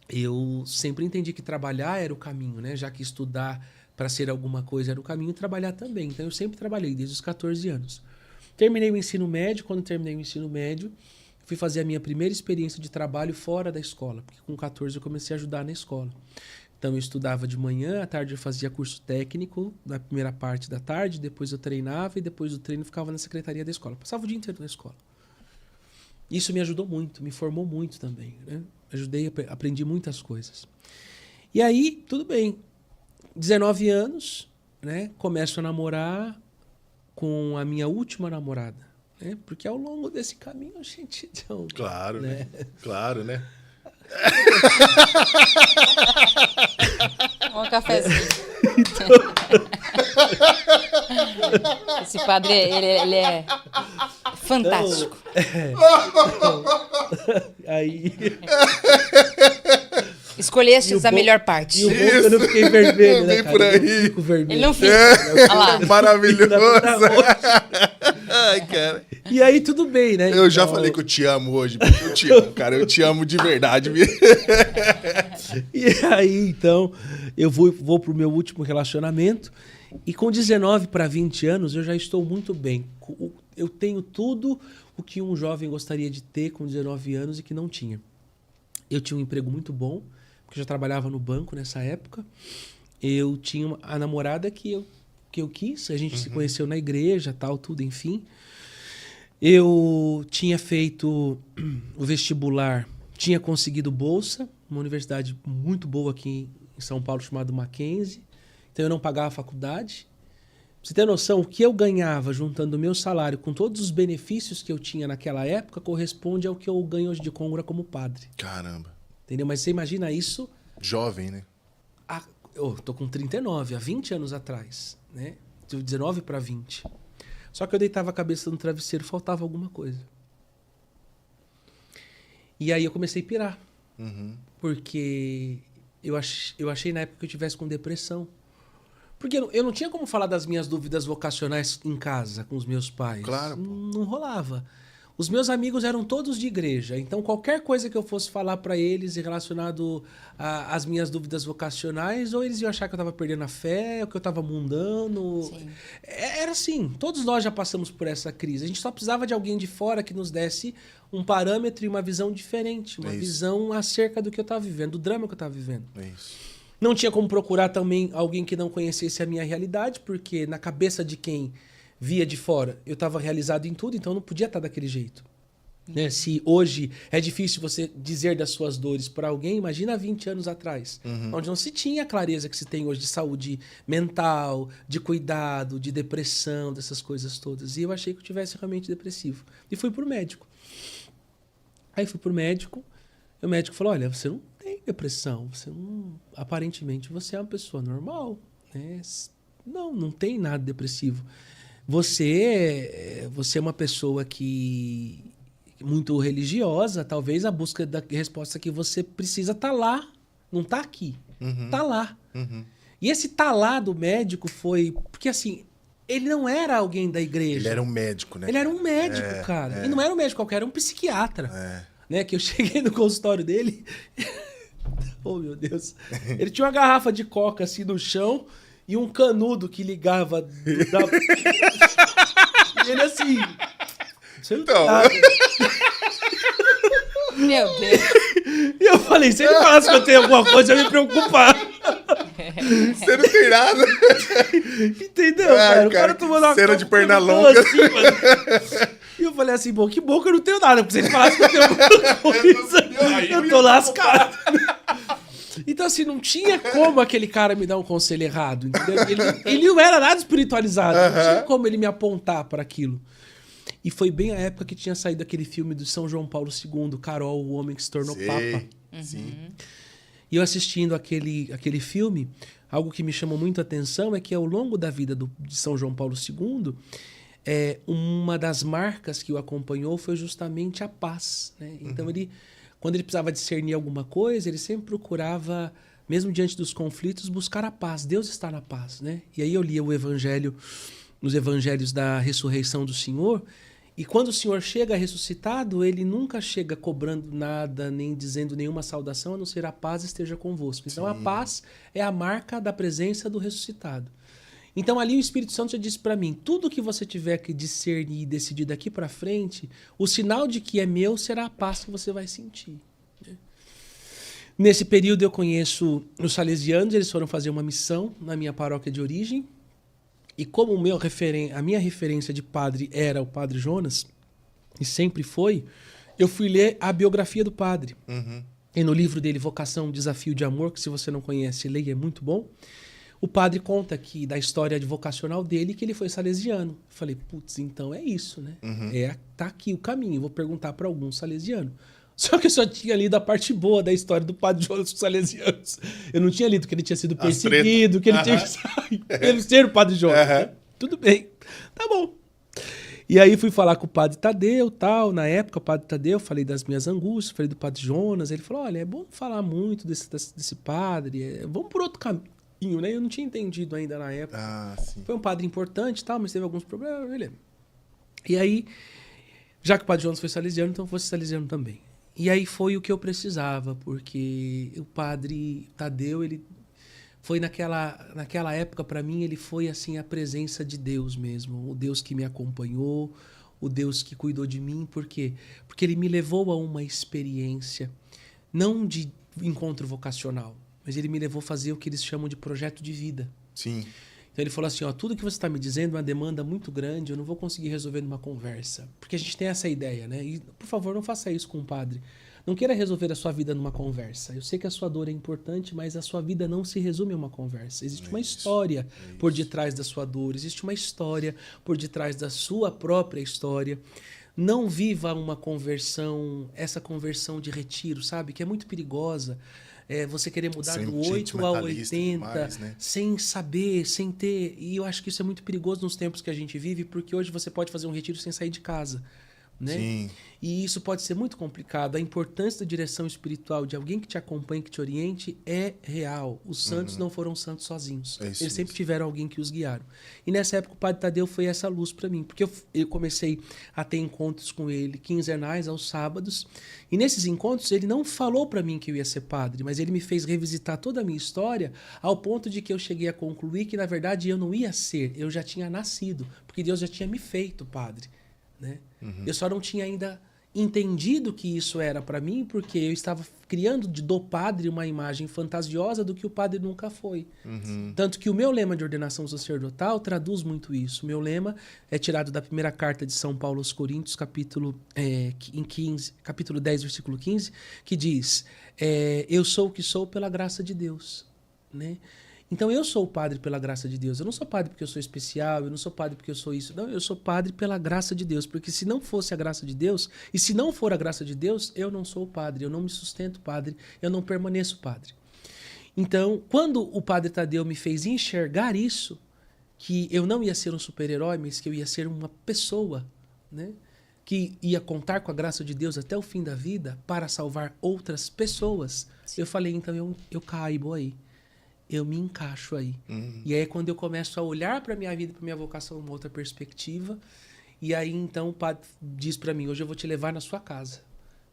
eu sempre entendi que trabalhar era o caminho, né? Já que estudar para ser alguma coisa era o caminho, trabalhar também. Então eu sempre trabalhei, desde os 14 anos. Terminei o ensino médio. Quando terminei o ensino médio, fui fazer a minha primeira experiência de trabalho fora da escola, porque com 14 eu comecei a ajudar na escola. Então eu estudava de manhã, à tarde eu fazia curso técnico, na primeira parte da tarde, depois eu treinava e depois do treino ficava na secretaria da escola. Passava o dia inteiro na escola. Isso me ajudou muito, me formou muito também, né? Aprendi muitas coisas. E aí, tudo bem. 19 anos, né? Começo a namorar com a minha última namorada, né? Porque ao longo desse caminho a gente... Então, claro, né? Claro, né? Um cafezinho. Esse padre, ele é fantástico. Aí... Escolheste a melhor parte. E o bom que eu não fiquei vermelho, né, cara? Por aí. Eu fico vermelho. Ele não fica. Maravilhoso. Ai, cara. E aí, tudo bem, né? Eu já falei que eu te amo hoje, porque eu te amo, cara. Eu te amo de verdade. E aí, então, eu vou pro meu último relacionamento. E com 19 para 20 anos, eu já estou muito bem. Eu tenho tudo o que um jovem gostaria de ter com 19 anos e que não tinha. Eu tinha um emprego muito bom, porque eu já trabalhava no banco nessa época. Eu tinha a namorada que eu quis. A gente se conheceu na igreja, tal, tudo, enfim. Eu tinha feito o vestibular, tinha conseguido bolsa, uma universidade muito boa aqui em São Paulo, chamada Mackenzie. Então eu não pagava a faculdade. Pra você ter noção, o que eu ganhava juntando o meu salário com todos os benefícios que eu tinha naquela época corresponde ao que eu ganho hoje de côngora como padre. Caramba. Entendeu? Mas você imagina isso... Jovem, né? Eu tô com 39, há 20 anos atrás, né? De 19 para 20. Só que eu deitava a cabeça no travesseiro, faltava alguma coisa. E aí eu comecei a pirar. Porque eu achei na época que eu tivesse com depressão. Porque eu não tinha como falar das minhas dúvidas vocacionais em casa, com os meus pais. Claro, pô. Não rolava. Os meus amigos eram todos de igreja, então qualquer coisa que eu fosse falar para eles relacionado às minhas dúvidas vocacionais, ou eles iam achar que eu estava perdendo a fé, ou que eu estava mundano. Sim. Era assim, todos nós já passamos por essa crise. A gente só precisava de alguém de fora que nos desse um parâmetro e uma visão diferente, uma visão acerca do que eu estava vivendo, do drama que eu estava vivendo. É isso. Não tinha como procurar também alguém que não conhecesse a minha realidade, porque na cabeça de quem via de fora, eu estava realizado em tudo, então eu não podia estar daquele jeito. Né? Se hoje é difícil você dizer das suas dores para alguém, imagina há 20 anos atrás, onde não se tinha a clareza que se tem hoje de saúde mental, de cuidado, de depressão, dessas coisas todas. E eu achei que eu tivesse realmente depressivo. E fui pro médico. Aí fui pro médico, e o médico falou, olha, você não tem depressão, você não... aparentemente você é uma pessoa normal, né? Não tem nada depressivo. Você é uma pessoa que muito religiosa, talvez a busca da resposta que você precisa tá lá, não tá aqui, tá lá. E esse tá lá do médico foi... Porque assim, ele não era alguém da igreja. Ele era um médico, né? Ele era um médico, cara. E não era um médico qualquer, era um psiquiatra. Né? Que eu cheguei no consultório dele... Oh, meu Deus. Ele tinha uma garrafa de coca assim no chão e um canudo que ligava e ele assim... Então... Meu Deus. E eu falei, se ele falasse que eu tenho alguma coisa, eu ia me preocupar. Você não tem nada. Entendeu, cara? O cara tomando uma cena de perna longa. Assim, e eu falei assim, bom, que bom que eu não tenho nada. Porque se ele falasse que eu tenho alguma coisa, eu tô lascado. Então, assim, não tinha como aquele cara me dar um conselho errado, entendeu? Ele não era nada espiritualizado. Não tinha como ele me apontar para aquilo. E foi bem a época que tinha saído aquele filme do São João Paulo II, Carol, o homem que se tornou Papa. Sim. E eu assistindo aquele filme, algo que me chamou muito a atenção é que ao longo da vida de São João Paulo II, uma das marcas que o acompanhou foi justamente a paz. Né? Então, quando ele precisava discernir alguma coisa, ele sempre procurava, mesmo diante dos conflitos, buscar a paz. Deus está na paz. Né? E aí eu lia o Evangelho, nos Evangelhos da ressurreição do Senhor, e quando o Senhor chega ressuscitado, ele nunca chega cobrando nada, nem dizendo nenhuma saudação, a não ser a paz esteja convosco. Então, a paz é a marca da presença do ressuscitado. Então, ali o Espírito Santo já disse para mim, tudo que você tiver que discernir e decidir daqui para frente, o sinal de que é meu será a paz que você vai sentir. Nesse período eu conheço os salesianos, eles foram fazer uma missão na minha paróquia de origem, e como a minha referência de padre era o Padre Jonas, e sempre foi, eu fui ler a biografia do padre. E no livro dele, Vocação, Desafio de Amor, que se você não conhece, leia, é muito bom. O padre conta aqui da história vocacional dele, que ele foi salesiano. Eu falei, putz, então é isso, né? Tá aqui o caminho, vou perguntar para algum salesiano. Só que eu só tinha lido a parte boa da história do Padre Jonas com os salesianos. Eu não tinha lido que ele tinha sido perseguido, que ele tinha que sair, ele ser o Padre Jonas. Né? Tudo bem, tá bom. E aí fui falar com o Padre Tadeu, tal. Na época, o Padre Tadeu, falei das minhas angústias, falei do Padre Jonas. Ele falou, olha, é bom falar muito desse padre, vamos por outro caminho, né? Eu não tinha entendido ainda na época. Foi um padre importante, tal, mas teve alguns problemas, beleza. E aí, já que o Padre Jonas foi salesiano, então eu fosse salesiano também. E aí foi o que eu precisava, porque o Padre Tadeu, ele foi naquela época, para mim, ele foi assim a presença de Deus mesmo, o Deus que me acompanhou, o Deus que cuidou de mim. Por quê? Porque ele me levou a uma experiência, não de encontro vocacional, mas ele me levou a fazer o que eles chamam de projeto de vida. Sim. Então ele falou assim, ó, tudo que você está me dizendo é uma demanda muito grande, eu não vou conseguir resolver numa conversa. Porque a gente tem essa ideia, né? E, por favor, não faça isso com o padre. Não queira resolver a sua vida numa conversa. Eu sei que a sua dor é importante, mas a sua vida não se resume a uma conversa. Existe uma história por detrás da sua dor, existe uma história por detrás da sua própria história. Não viva uma conversão, essa conversão de retiro, sabe? Que é muito perigosa. Você querer mudar do 8 ao 80, demais, né? Sem saber, sem ter... E eu acho que isso é muito perigoso nos tempos que a gente vive, porque hoje você pode fazer um retiro sem sair de casa. Né? Sim. E isso pode ser muito complicado. A importância da direção espiritual de alguém que te acompanhe, que te oriente, é real. Os santos não foram santos sozinhos. Eles sempre tiveram alguém que os guiaram. E nessa época o Padre Tadeu foi essa luz para mim. Porque eu comecei a ter encontros com ele quinzenais, aos sábados. E nesses encontros ele não falou para mim que eu ia ser padre, mas ele me fez revisitar toda a minha história, ao ponto de que eu cheguei a concluir que na verdade eu não ia ser, eu já tinha nascido. Porque Deus já tinha me feito padre. Né? Eu só não tinha ainda entendido que isso era para mim, porque eu estava criando do padre uma imagem fantasiosa do que o padre nunca foi. Tanto que o meu lema de ordenação sacerdotal traduz muito isso. O meu lema é tirado da primeira carta de São Paulo aos Coríntios, capítulo 10, versículo 15, que diz, eu sou o que sou pela graça de Deus, né? Então eu sou padre pela graça de Deus. Eu não sou padre porque eu sou especial, eu não sou padre porque eu sou isso. Não, eu sou padre pela graça de Deus. Porque se não fosse a graça de Deus, e se não for a graça de Deus, eu não sou padre, eu não me sustento padre, eu não permaneço padre. Então, quando o padre Tadeu me fez enxergar isso, que eu não ia ser um super-herói, mas que eu ia ser uma pessoa, né? Que ia contar com a graça de Deus até o fim da vida para salvar outras pessoas, eu falei, então eu caibo aí. Eu me encaixo aí. E aí é quando eu começo a olhar para minha vida, para minha vocação, uma outra perspectiva. E aí então o padre diz para mim, hoje eu vou te levar na sua casa.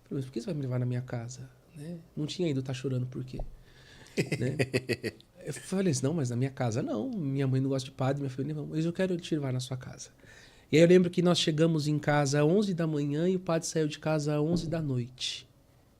Eu falei, por que você vai me levar na minha casa? Né? Não tinha ido, tá chorando por quê? Né? Eu falei assim, não, mas na minha casa não. Minha mãe não gosta de padre, minha filha não. Mas eu quero te levar na sua casa. E aí eu lembro que nós chegamos em casa às 11 da manhã e o padre saiu de casa às 11 da noite.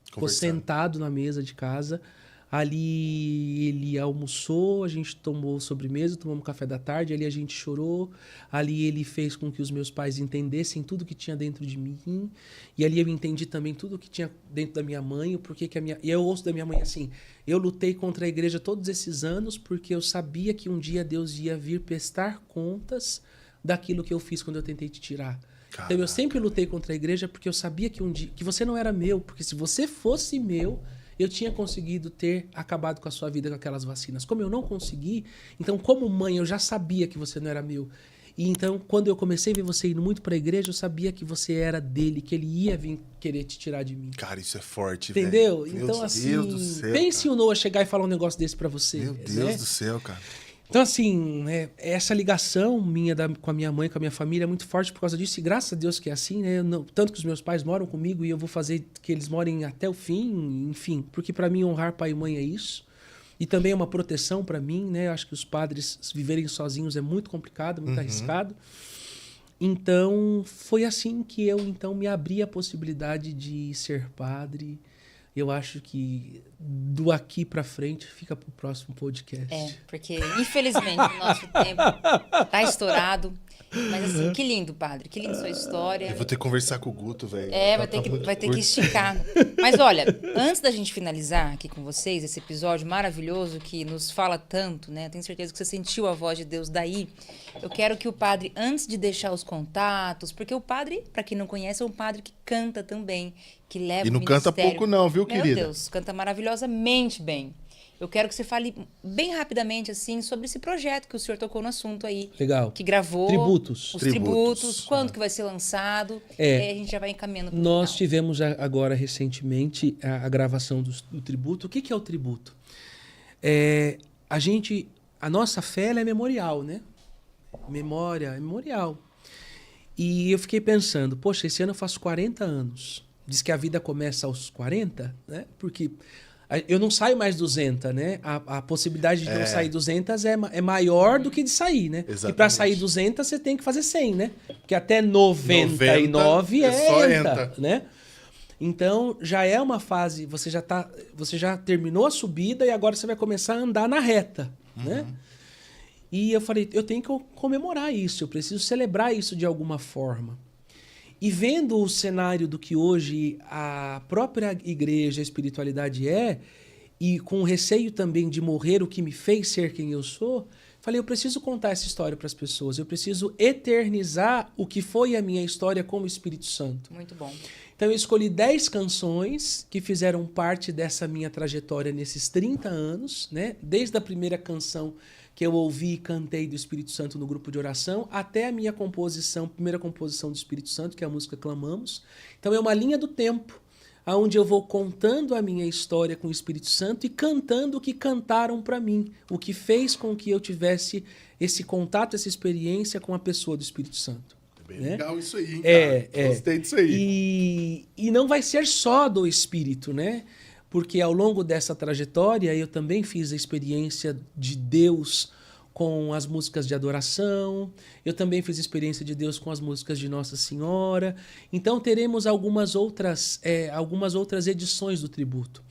Ficou sentado na mesa de casa. Ali ele almoçou, a gente tomou sobremesa, tomamos café da tarde, ali a gente chorou, ali ele fez com que os meus pais entendessem tudo que tinha dentro de mim, e ali eu entendi também tudo que tinha dentro da minha mãe, porque que e eu ouço da minha mãe assim, eu lutei contra a igreja todos esses anos porque eu sabia que um dia Deus ia vir prestar contas daquilo que eu fiz quando eu tentei te tirar. Caraca. Então eu sempre lutei contra a igreja porque eu sabia que um dia, que você não era meu, porque se você fosse meu, eu tinha conseguido ter acabado com a sua vida com aquelas vacinas. Como eu não consegui, então como mãe eu já sabia que você não era meu. E então quando eu comecei a ver você indo muito para a igreja, eu sabia que você era dele, que ele ia vir querer te tirar de mim. Cara, isso é forte, entendeu? Velho. Então assim, Deus do céu, pense o Noah chegar e falar um negócio desse para você. Meu Deus do céu, cara. Então, assim, essa ligação minha com a minha mãe, com a minha família é muito forte por causa disso. E graças a Deus que é assim, né? Tanto que os meus pais moram comigo e eu vou fazer que eles morem até o fim, enfim. Porque para mim honrar pai e mãe é isso. E também é uma proteção para mim, né? Eu acho que os padres viverem sozinhos é muito complicado, muito arriscado. Então, foi assim que eu então me abri a possibilidade de ser padre. Eu acho que do aqui para frente fica para o próximo podcast. Porque infelizmente o nosso tempo tá estourado. Mas assim, que lindo, padre. Que linda sua história. Eu vou ter que conversar com o Guto, velho. Vai ter que esticar. Mas olha, antes da gente finalizar aqui com vocês, esse episódio maravilhoso que nos fala tanto, né? Tenho certeza que você sentiu a voz de Deus daí. Eu quero que o padre, antes de deixar os contatos, porque o padre, para quem não conhece, é um padre que canta também, que leva e não o ministério. Canta pouco não, viu, querida? Meu Deus, canta maravilhosamente bem. Eu quero que você fale bem rapidamente, assim, sobre esse projeto que o senhor tocou no assunto aí. Legal. Que gravou. Tributos. Os tributos. Quando que vai ser lançado. Aí a gente já vai encaminhando pro Nós final. tivemos agora, recentemente, a gravação do tributo. O que é o tributo? A nossa fé ela é memorial, né? Memória é memorial. E eu fiquei pensando, poxa, esse ano eu faço 40 anos. Diz que a vida começa aos 40, né? Porque eu não saio mais 200, né? A possibilidade de não sair 200 é maior do que de sair, né? Exatamente. E para sair 200 você tem que fazer 100, né? Porque até 99 só entra, né? Então já é uma fase, você já terminou a subida e agora você vai começar a andar na reta, né? E eu falei, eu tenho que comemorar isso, eu preciso celebrar isso de alguma forma. E vendo o cenário do que hoje a própria igreja, a espiritualidade e com receio também de morrer o que me fez ser quem eu sou, falei, eu preciso contar essa história para as pessoas, eu preciso eternizar o que foi a minha história com o Espírito Santo. Muito bom. Então eu escolhi 10 canções que fizeram parte dessa minha trajetória nesses 30 anos, né? Desde a primeira canção que eu ouvi e cantei do Espírito Santo no grupo de oração, até a minha primeira composição do Espírito Santo, que é a música Clamamos. Então é uma linha do tempo, onde eu vou contando a minha história com o Espírito Santo e cantando o que cantaram para mim, o que fez com que eu tivesse esse contato, essa experiência com a pessoa do Espírito Santo. Bem legal isso aí, hein, cara? Gostei disso aí. E não vai ser só do Espírito, né? Porque ao longo dessa trajetória eu também fiz a experiência de Deus com as músicas de adoração. Eu também fiz experiência de Deus com as músicas de Nossa Senhora. Então teremos algumas outras edições do tributo.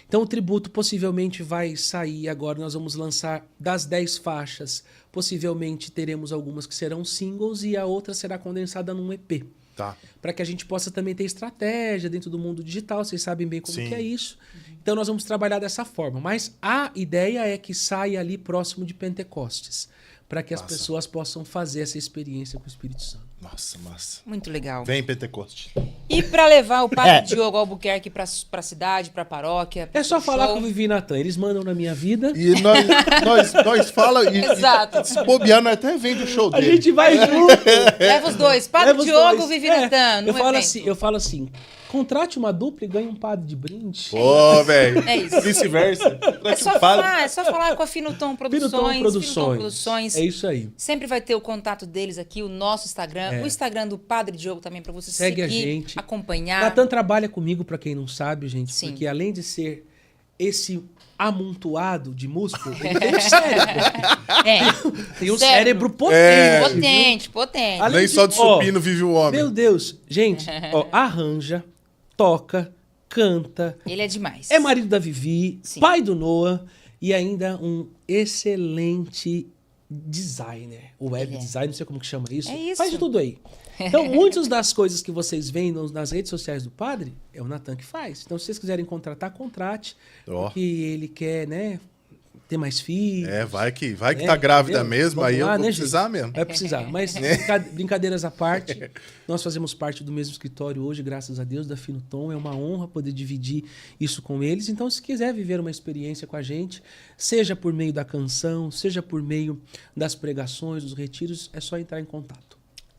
Então o tributo possivelmente vai sair agora, nós vamos lançar das 10 faixas. Possivelmente teremos algumas que serão singles e a outra será condensada num EP. Tá. Para que a gente possa também ter estratégia dentro do mundo digital, vocês sabem bem como que é isso. Então nós vamos trabalhar dessa forma. Mas a ideia é que saia ali próximo de Pentecostes, para que as pessoas possam fazer essa experiência com o Espírito Santo. Nossa, massa. Muito legal. Vem, Pentecoste. E para levar o Padre Diogo Albuquerque para a cidade, para a paróquia? É só falar com o Vivi e Natan, eles mandam na minha vida. E nós fala e Exato. se bobear, nós até vem do show dele. A gente vai junto. Leva os dois, Padre Diogo, Vivi e Natan. Eu falo assim, contrate uma dupla e ganhe um padre de brinde. Pô, velho. É isso. Vice-versa. É só falar com a Finutom Produções. É isso aí. Sempre vai ter o contato deles aqui, o nosso Instagram, o Instagram do Padre Diogo também, para você Segue seguir, a gente. acompanhar. Natan trabalha comigo, para quem não sabe, gente, Sim. porque além de ser esse amontoado de músculo, ele tem um cérebro. Tem um cérebro potente. Potente. Nem só de supino vive o homem. Meu Deus. Gente, arranja, toca, canta. Ele é demais. É marido da Vivi, Sim. pai do Noah e ainda um excelente designer. O web design, não sei como que chama isso. É isso. Faz de tudo aí. Então, muitas das coisas que vocês veem nas redes sociais do padre, é o Natan que faz. Então, se vocês quiserem contratar, contrate. Porque ele quer, né, ter mais filhos. Vai que tá grávida mesmo, Vamos aí lá, eu vou né, precisar gente? mesmo. Vai precisar. Mas, brincadeiras à parte, nós fazemos parte do mesmo escritório hoje, graças a Deus, da Finutom. É uma honra poder dividir isso com eles. Então, se quiser viver uma experiência com a gente, seja por meio da canção, seja por meio das pregações, dos retiros, é só entrar em contato.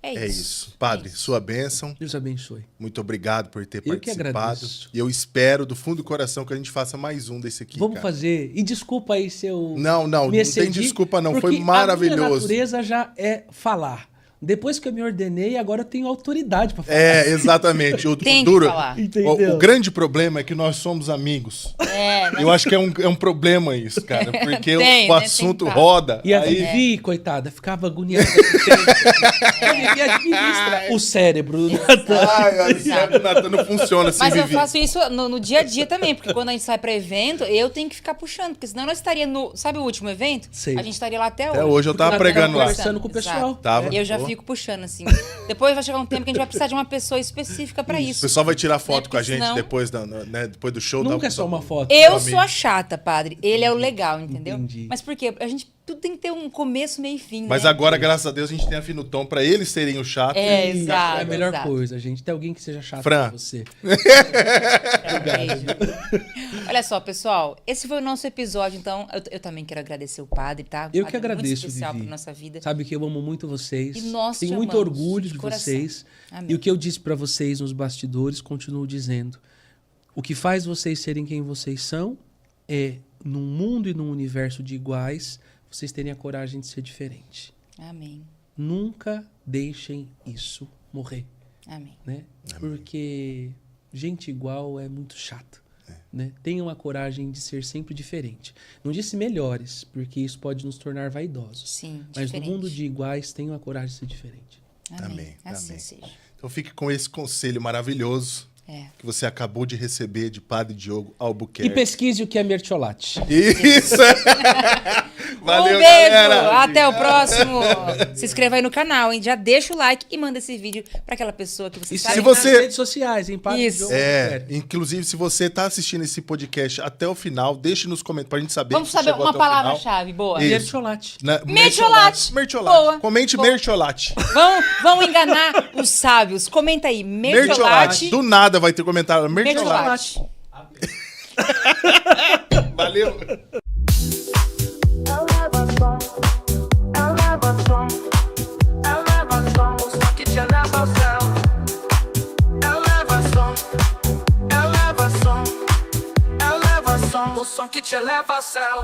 É isso. Padre, sua bênção. Deus abençoe. Muito obrigado por ter Eu que participado. agradeço. E eu espero, do fundo do coração, que a gente faça mais um desse aqui, Vamos cara. fazer. E desculpa aí se eu Não tem desculpa não. Foi porque maravilhoso. A minha natureza já é falar. Depois que eu me ordenei, agora eu tenho autoridade para falar. Exatamente. O Tem duro, que falar. o grande problema é que nós somos amigos. Eu acho que é um problema isso, cara. Porque o assunto roda. E a Vivi, coitada, ficava agoniada. A Vivi administra o cérebro. O cérebro do Natan não funciona assim, Mas eu Vivi. faço isso no dia a dia também, porque quando a gente sai para evento, eu tenho que ficar puxando, porque senão nós estaria no... Sabe o último evento? Sei. A gente estaria lá até hoje. Até hoje eu tava pregando lá. Conversando com o pessoal. Tava. E eu já fico puxando, assim. Depois vai chegar um tempo que a gente vai precisar de uma pessoa específica pra isso. O pessoal vai tirar foto com a gente senão... depois do show. Nunca é só uma foto. Eu sou a chata, padre. Ele é o legal, entendeu? Entendi. Mas por quê? A gente tudo tem que ter um começo, meio e fim, Mas né? agora, graças a Deus, a gente tem a Finutom pra eles serem o chato. Exato. É a melhor coisa, gente. Tem alguém que seja chato Fran. pra você. Beijo. Olha só, pessoal. Esse foi o nosso episódio, então eu também quero agradecer o padre, tá? O Eu padre que agradeço, muito especial Vivi. pra nossa vida. Sabe que eu amo muito vocês. E nós Tenho te muito amamos, orgulho de de coração. vocês. Amém. E o que eu disse pra vocês nos bastidores, continuo dizendo. O que faz vocês serem quem vocês são é, num mundo e num universo de iguais, vocês terem a coragem de ser diferente. Amém. Nunca deixem isso morrer. Amém. Né? Porque gente igual é muito chato. Né? Tenham a coragem de ser sempre diferente. Não disse melhores, porque isso pode nos tornar vaidosos. Sim, Mas diferente. no mundo de iguais, tenham a coragem de ser diferente. Amém. Amém. Assim Amém. seja. Então fique com esse conselho maravilhoso que você acabou de receber de Padre Diogo Albuquerque. E pesquise o que é mertiolate. Isso! Valeu, um beijo! galera! Até o próximo! Se inscreva aí no canal, hein? Já deixa o like e manda esse vídeo pra aquela pessoa que você E sabe. se segue você- nas redes sociais, hein? Padre Isso. Diogo Albuquerque. Inclusive, se você tá assistindo esse podcast até o final, deixe nos comentários pra gente saber. Vamos que você saber chegou uma até o final. palavra-chave boa. Isso. Mertiolate. Mertiolate. Mertiolate. Boa. Comente Boa. mertiolate. Vão enganar os sábios. Comenta aí, mertiolate. Do nada vai ter comentário. Mertiolate. Valeu. O som que te leva ao céu.